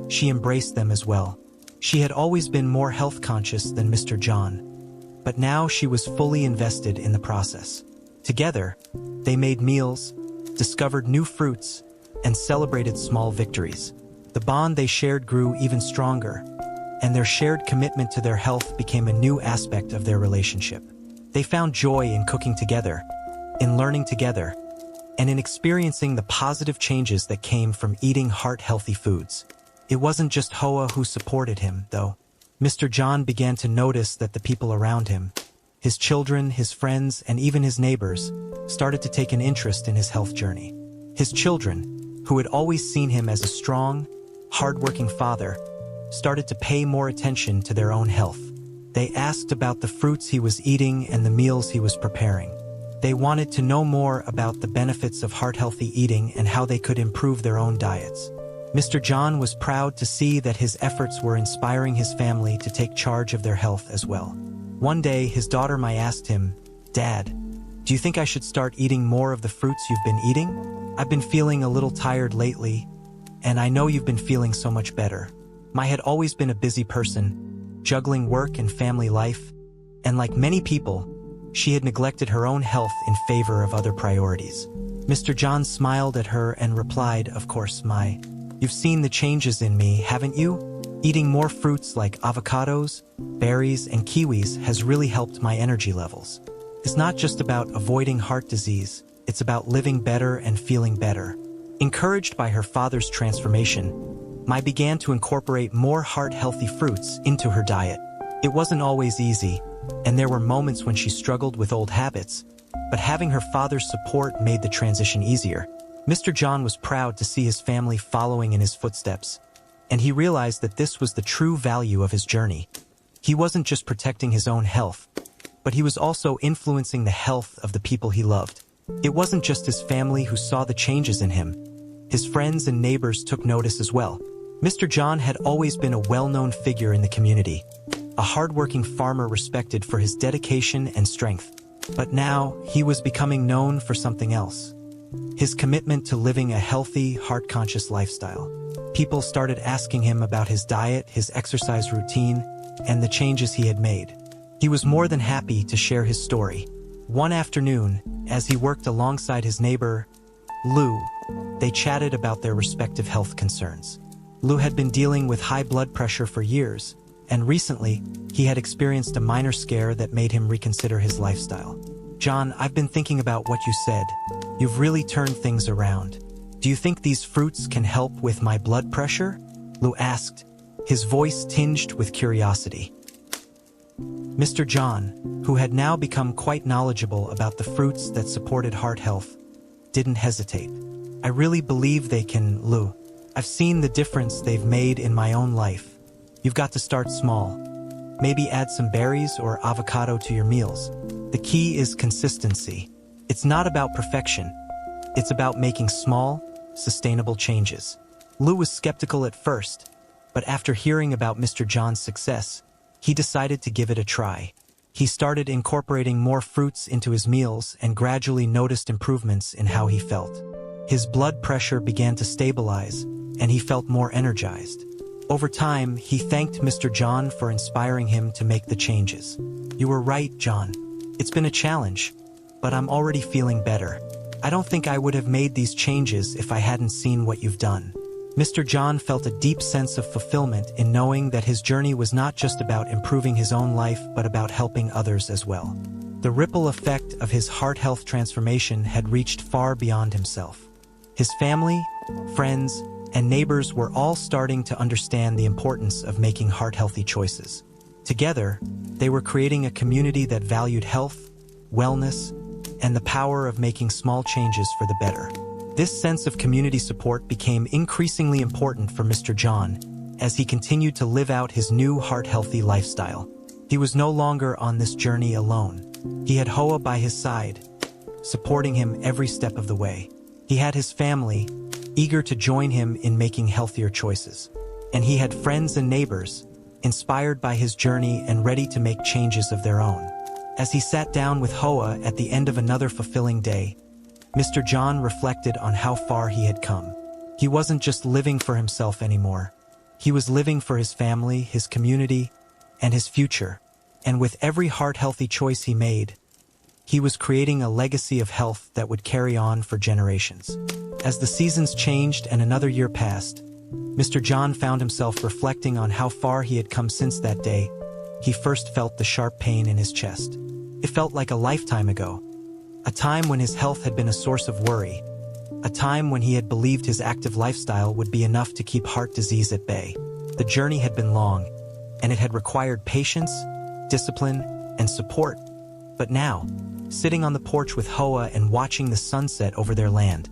She embraced them as well. She had always been more health-conscious than Mr. John, but now she was fully invested in the process. Together, they made meals, discovered new fruits, and celebrated small victories. The bond they shared grew even stronger, and their shared commitment to their health became a new aspect of their relationship. They found joy in cooking together, in learning together, and in experiencing the positive changes that came from eating heart-healthy foods. It wasn't just Hoa who supported him, though. Mr. John began to notice that the people around him, his children, his friends, and even his neighbors, started to take an interest in his health journey. His children, who had always seen him as a strong, hard-working father, started to pay more attention to their own health. They asked about the fruits he was eating and the meals he was preparing. They wanted to know more about the benefits of heart-healthy eating and how they could improve their own diets. Mr. John was proud to see that his efforts were inspiring his family to take charge of their health as well. One day, his daughter Mai asked him, "Dad, do you think I should start eating more of the fruits you've been eating? I've been feeling a little tired lately, and I know you've been feeling so much better." Mai had always been a busy person, juggling work and family life, and like many people, she had neglected her own health in favor of other priorities. Mr. John smiled at her and replied, "Of course, Mai. You've seen the changes in me, haven't you? Eating more fruits like avocados, berries, and kiwis has really helped my energy levels. It's not just about avoiding heart disease, it's about living better and feeling better." Encouraged by her father's transformation, Mai began to incorporate more heart-healthy fruits into her diet. It wasn't always easy, and there were moments when she struggled with old habits, but having her father's support made the transition easier. Mr. John was proud to see his family following in his footsteps, and he realized that this was the true value of his journey. He wasn't just protecting his own health, but he was also influencing the health of the people he loved. It wasn't just his family who saw the changes in him. His friends and neighbors took notice as well. Mr. John had always been a well-known figure in the community, a hard-working farmer respected for his dedication and strength. But now, he was becoming known for something else. His commitment to living a healthy, heart-conscious lifestyle. People started asking him about his diet, his exercise routine, and the changes he had made. He was more than happy to share his story. One afternoon, as he worked alongside his neighbor, Lou, they chatted about their respective health concerns. Lou had been dealing with high blood pressure for years, and recently, he had experienced a minor scare that made him reconsider his lifestyle. "John, I've been thinking about what you said. You've really turned things around. Do you think these fruits can help with my blood pressure?" Lou asked, his voice tinged with curiosity. Mr. John, who had now become quite knowledgeable about the fruits that supported heart health, didn't hesitate. "I really believe they can, Lou. I've seen the difference they've made in my own life. You've got to start small. Maybe add some berries or avocado to your meals. The key is consistency. It's not about perfection. It's about making small, sustainable changes." Lou was skeptical at first, but after hearing about Mr. John's success, he decided to give it a try. He started incorporating more fruits into his meals and gradually noticed improvements in how he felt. His blood pressure began to stabilize, and he felt more energized. Over time, he thanked Mr. John for inspiring him to make the changes. "You were right, John. It's been a challenge, but I'm already feeling better. I don't think I would have made these changes if I hadn't seen what you've done." Mr. John felt a deep sense of fulfillment in knowing that his journey was not just about improving his own life but about helping others as well. The ripple effect of his heart health transformation had reached far beyond himself. His family, friends, and neighbors were all starting to understand the importance of making heart-healthy choices. Together, they were creating a community that valued health, wellness, and the power of making small changes for the better. This sense of community support became increasingly important for Mr. John as he continued to live out his new heart-healthy lifestyle. He was no longer on this journey alone. He had Hoa by his side, supporting him every step of the way. He had his family, eager to join him in making healthier choices. And he had friends and neighbors, inspired by his journey and ready to make changes of their own. As he sat down with Hoa at the end of another fulfilling day, Mr. John reflected on how far he had come. He wasn't just living for himself anymore. He was living for his family, his community, and his future. And with every heart-healthy choice he made, he was creating a legacy of health that would carry on for generations. As the seasons changed and another year passed, Mr. John found himself reflecting on how far he had come since that day he first felt the sharp pain in his chest. It felt like a lifetime ago, a time when his health had been a source of worry, a time when he had believed his active lifestyle would be enough to keep heart disease at bay. The journey had been long, and it had required patience, discipline, and support. But now, sitting on the porch with Hoa and watching the sunset over their land,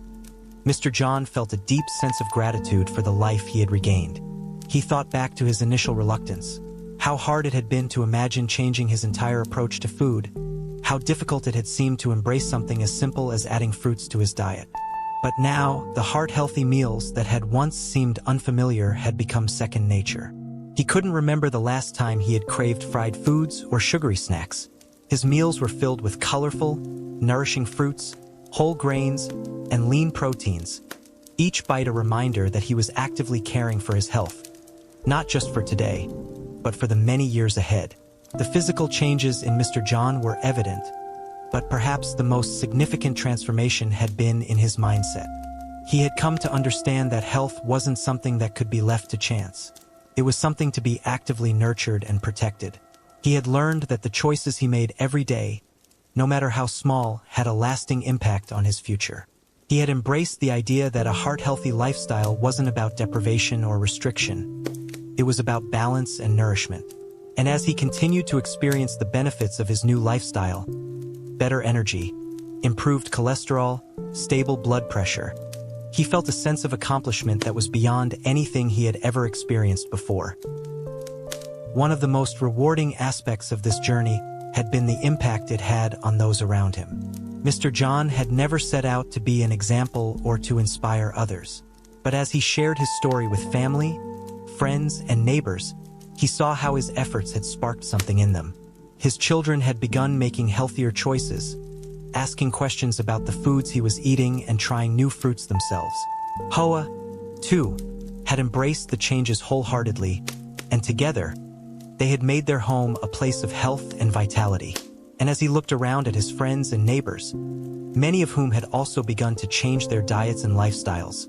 Mr. John felt a deep sense of gratitude for the life he had regained. He thought back to his initial reluctance, how hard it had been to imagine changing his entire approach to food, how difficult it had seemed to embrace something as simple as adding fruits to his diet. But now, the heart-healthy meals that had once seemed unfamiliar had become second nature. He couldn't remember the last time he had craved fried foods or sugary snacks. His meals were filled with colorful, nourishing fruits, whole grains, and lean proteins, each bite a reminder that he was actively caring for his health, not just for today, but for the many years ahead. The physical changes in Mr. John were evident, but perhaps the most significant transformation had been in his mindset. He had come to understand that health wasn't something that could be left to chance. It was something to be actively nurtured and protected. He had learned that the choices he made every day, no matter how small, had a lasting impact on his future. He had embraced the idea that a heart-healthy lifestyle wasn't about deprivation or restriction. It was about balance and nourishment. And as he continued to experience the benefits of his new lifestyle, better energy, improved cholesterol, stable blood pressure, he felt a sense of accomplishment that was beyond anything he had ever experienced before. One of the most rewarding aspects of this journey had been the impact it had on those around him. Mr. John had never set out to be an example or to inspire others. But as he shared his story with family, friends, and neighbors, he saw how his efforts had sparked something in them. His children had begun making healthier choices, asking questions about the foods he was eating and trying new fruits themselves. Hoa, too, had embraced the changes wholeheartedly, and together, they had made their home a place of health and vitality. And as he looked around at his friends and neighbors, many of whom had also begun to change their diets and lifestyles,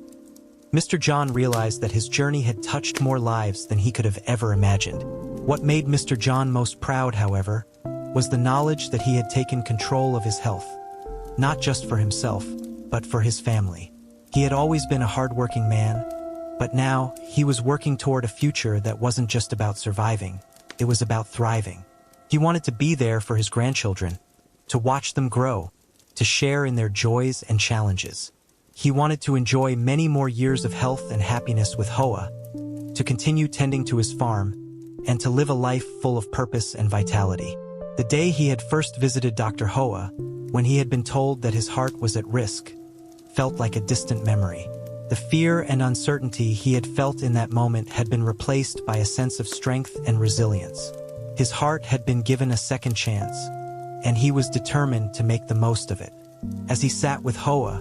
Mr. John realized that his journey had touched more lives than he could have ever imagined. What made Mr. John most proud, however, was the knowledge that he had taken control of his health, not just for himself, but for his family. He had always been a hardworking man, but now he was working toward a future that wasn't just about surviving, it was about thriving. He wanted to be there for his grandchildren, to watch them grow, to share in their joys and challenges. He wanted to enjoy many more years of health and happiness with Hoa, to continue tending to his farm, and to live a life full of purpose and vitality. The day he had first visited Dr. Hoa, when he had been told that his heart was at risk, felt like a distant memory. The fear and uncertainty he had felt in that moment had been replaced by a sense of strength and resilience. His heart had been given a second chance, and he was determined to make the most of it. As he sat with Hoa,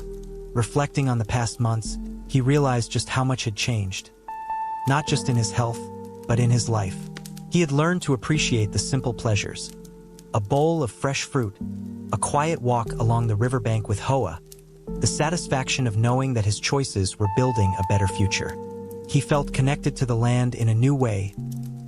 reflecting on the past months, he realized just how much had changed. Not just in his health, but in his life. He had learned to appreciate the simple pleasures. A bowl of fresh fruit, a quiet walk along the riverbank with Hoa, the satisfaction of knowing that his choices were building a better future. He felt connected to the land in a new way,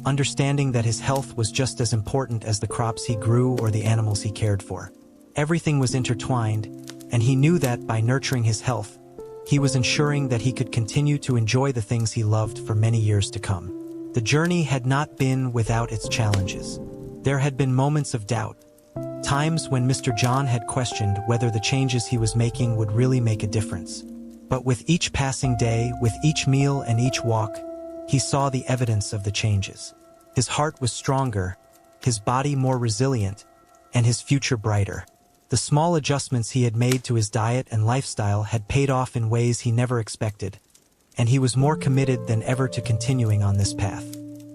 understanding that his health was just as important as the crops he grew or the animals he cared for. Everything was intertwined, and he knew that by nurturing his health, he was ensuring that he could continue to enjoy the things he loved for many years to come. The journey had not been without its challenges. There had been moments of doubt, times when Mr. John had questioned whether the changes he was making would really make a difference. But with each passing day, with each meal and each walk, he saw the evidence of the changes. His heart was stronger, his body more resilient, and his future brighter. The small adjustments he had made to his diet and lifestyle had paid off in ways he never expected, and he was more committed than ever to continuing on this path.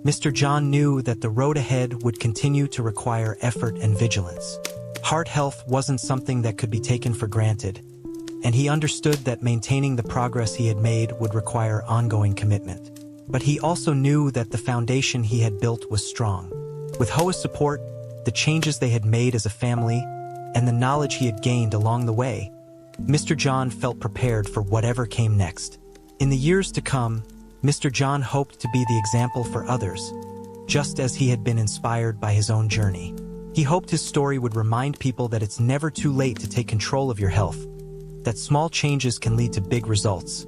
Mr. John knew that the road ahead would continue to require effort and vigilance. Heart health wasn't something that could be taken for granted, and he understood that maintaining the progress he had made would require ongoing commitment. But he also knew that the foundation he had built was strong. With Hoa's support, the changes they had made as a family, and the knowledge he had gained along the way, Mr. John felt prepared for whatever came next. In the years to come, Mr. John hoped to be the example for others, just as he had been inspired by his own journey. He hoped his story would remind people that it's never too late to take control of your health, that small changes can lead to big results,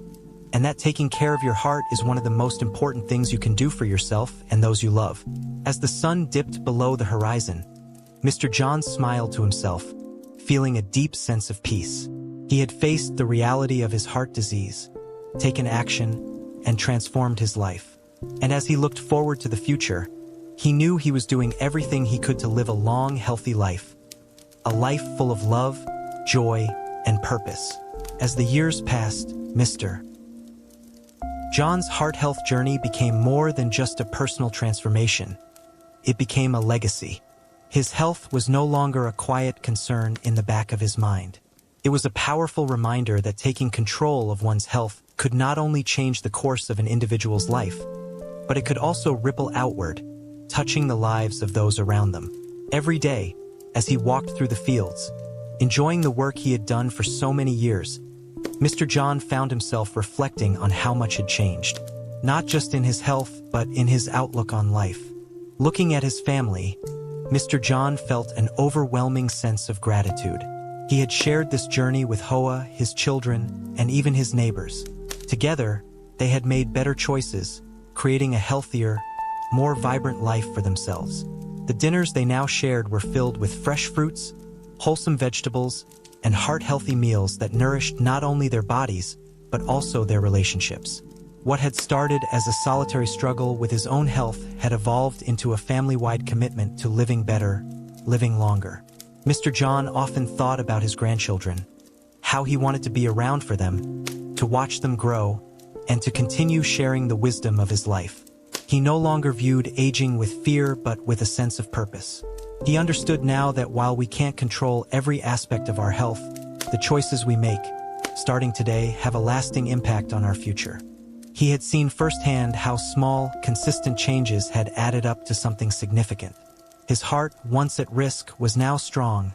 and that taking care of your heart is one of the most important things you can do for yourself and those you love. As the sun dipped below the horizon, Mr. John smiled to himself, feeling a deep sense of peace. He had faced the reality of his heart disease, taken action, and transformed his life. And as he looked forward to the future, he knew he was doing everything he could to live a long, healthy life. A life full of love, joy, and purpose. As the years passed, Mr. John's heart health journey became more than just a personal transformation. It became a legacy. His health was no longer a quiet concern in the back of his mind. It was a powerful reminder that taking control of one's health could not only change the course of an individual's life, but it could also ripple outward, touching the lives of those around them. Every day, as he walked through the fields, enjoying the work he had done for so many years, Mr. John found himself reflecting on how much had changed, not just in his health, but in his outlook on life. Looking at his family, Mr. John felt an overwhelming sense of gratitude. He had shared this journey with Hoa, his children, and even his neighbors. Together, they had made better choices, creating a healthier, more vibrant life for themselves. The dinners they now shared were filled with fresh fruits, wholesome vegetables, and heart-healthy meals that nourished not only their bodies, but also their relationships. What had started as a solitary struggle with his own health had evolved into a family-wide commitment to living better, living longer. Mr. John often thought about his grandchildren, how he wanted to be around for them, to watch them grow, and to continue sharing the wisdom of his life. He no longer viewed aging with fear but with a sense of purpose. He understood now that while we can't control every aspect of our health, the choices we make, starting today, have a lasting impact on our future. He had seen firsthand how small, consistent changes had added up to something significant. His heart, once at risk, was now strong,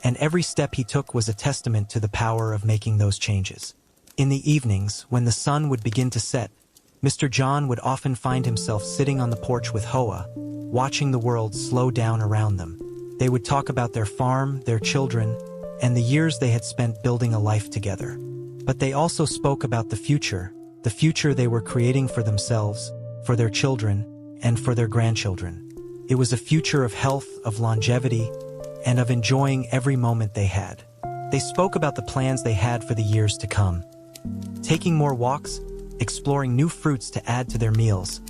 and every step he took was a testament to the power of making those changes. In the evenings, when the sun would begin to set, Mr. John would often find himself sitting on the porch with Hoa, watching the world slow down around them. They would talk about their farm, their children, and the years they had spent building a life together. But they also spoke about the future they were creating for themselves, for their children, and for their grandchildren. It was a future of health, of longevity, and of enjoying every moment they had. They spoke about the plans they had for the years to come. Taking more walks, exploring new fruits to add to their meals,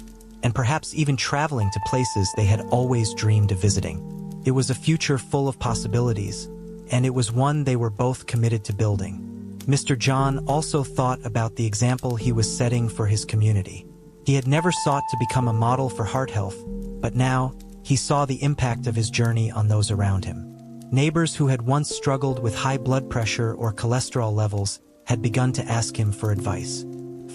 and perhaps even traveling to places they had always dreamed of visiting. It was a future full of possibilities, and it was one they were both committed to building. Mr. John also thought about the example he was setting for his community. He had never sought to become a model for heart health, but now he saw the impact of his journey on those around him. Neighbors who had once struggled with high blood pressure or cholesterol levels had begun to ask him for advice.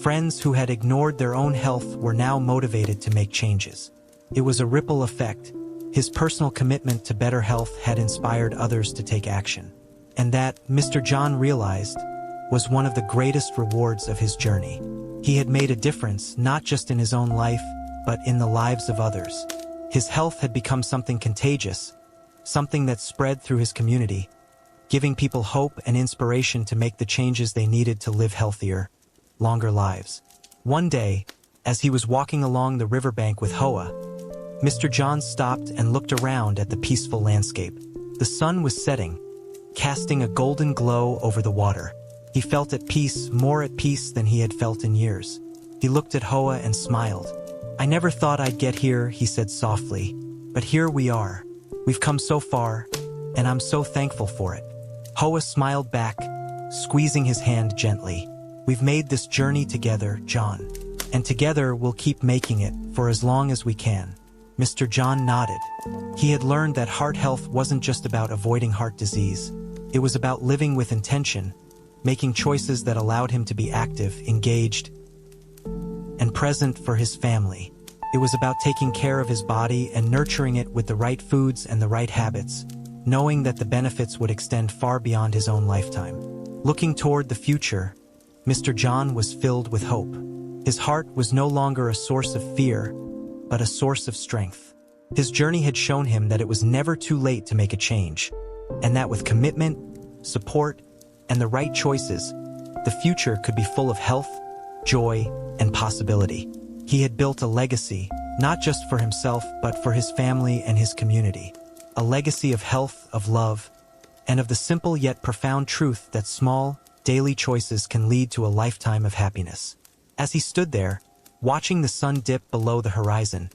Friends who had ignored their own health were now motivated to make changes. It was a ripple effect. His personal commitment to better health had inspired others to take action. And that, Mr. John realized, was one of the greatest rewards of his journey. He had made a difference not just in his own life, but in the lives of others. His health had become something contagious, something that spread through his community, giving people hope and inspiration to make the changes they needed to live healthier, longer lives. One day, as he was walking along the riverbank with Hoa, Mr. John stopped and looked around at the peaceful landscape. The sun was setting, casting a golden glow over the water. He felt at peace, more at peace than he had felt in years. He looked at Hoa and smiled. "I never thought I'd get here," he said softly, "but here we are. We've come so far, and I'm so thankful for it." Hoa smiled back, squeezing his hand gently. "We've made this journey together, John, and together we'll keep making it for as long as we can." Mr. John nodded. He had learned that heart health wasn't just about avoiding heart disease. It was about living with intention, making choices that allowed him to be active, engaged, and present for his family. It was about taking care of his body and nurturing it with the right foods and the right habits, knowing that the benefits would extend far beyond his own lifetime. Looking toward the future, Mr. John was filled with hope. His heart was no longer a source of fear, but a source of strength. His journey had shown him that it was never too late to make a change, and that with commitment, support, and the right choices, the future could be full of health, joy, and possibility. He had built a legacy, not just for himself, but for his family and his community. A legacy of health, of love, and of the simple yet profound truth that small, daily choices can lead to a lifetime of happiness. As he stood there, watching the sun dip below the horizon,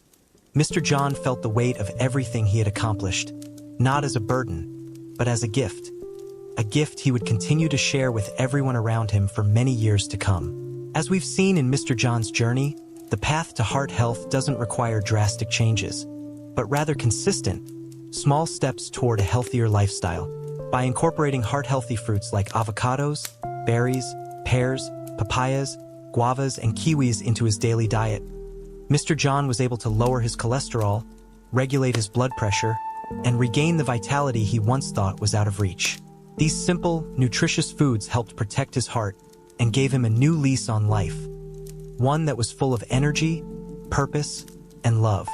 Mr. John felt the weight of everything he had accomplished, not as a burden, but as a gift he would continue to share with everyone around him for many years to come. As we've seen in Mr. John's journey, the path to heart health doesn't require drastic changes, but rather consistent, small steps toward a healthier lifestyle. By incorporating heart-healthy fruits like avocados, berries, pears, papayas, guavas, and kiwis into his daily diet, Mr. John was able to lower his cholesterol, regulate his blood pressure, and regain the vitality he once thought was out of reach. These simple, nutritious foods helped protect his heart and gave him a new lease on life, one that was full of energy, purpose, and love.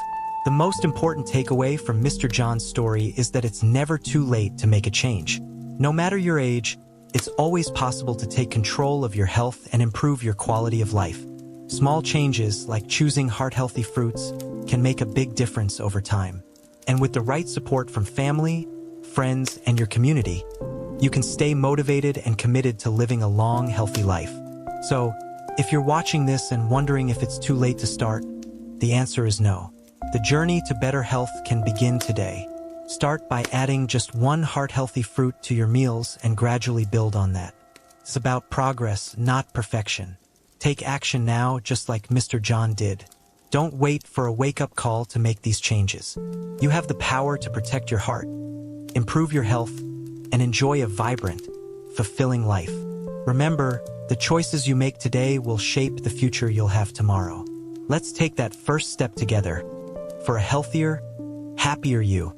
The most important takeaway from Mr. John's story is that it's never too late to make a change. No matter your age, it's always possible to take control of your health and improve your quality of life. Small changes, like choosing heart-healthy fruits, can make a big difference over time. And with the right support from family, friends, and your community, you can stay motivated and committed to living a long, healthy life. So, if you're watching this and wondering if it's too late to start, the answer is no. The journey to better health can begin today. Start by adding just one heart-healthy fruit to your meals and gradually build on that. It's about progress, not perfection. Take action now, just like Mr. John did. Don't wait for a wake-up call to make these changes. You have the power to protect your heart, improve your health, and enjoy a vibrant, fulfilling life. Remember, the choices you make today will shape the future you'll have tomorrow. Let's take that first step together for a healthier, happier you.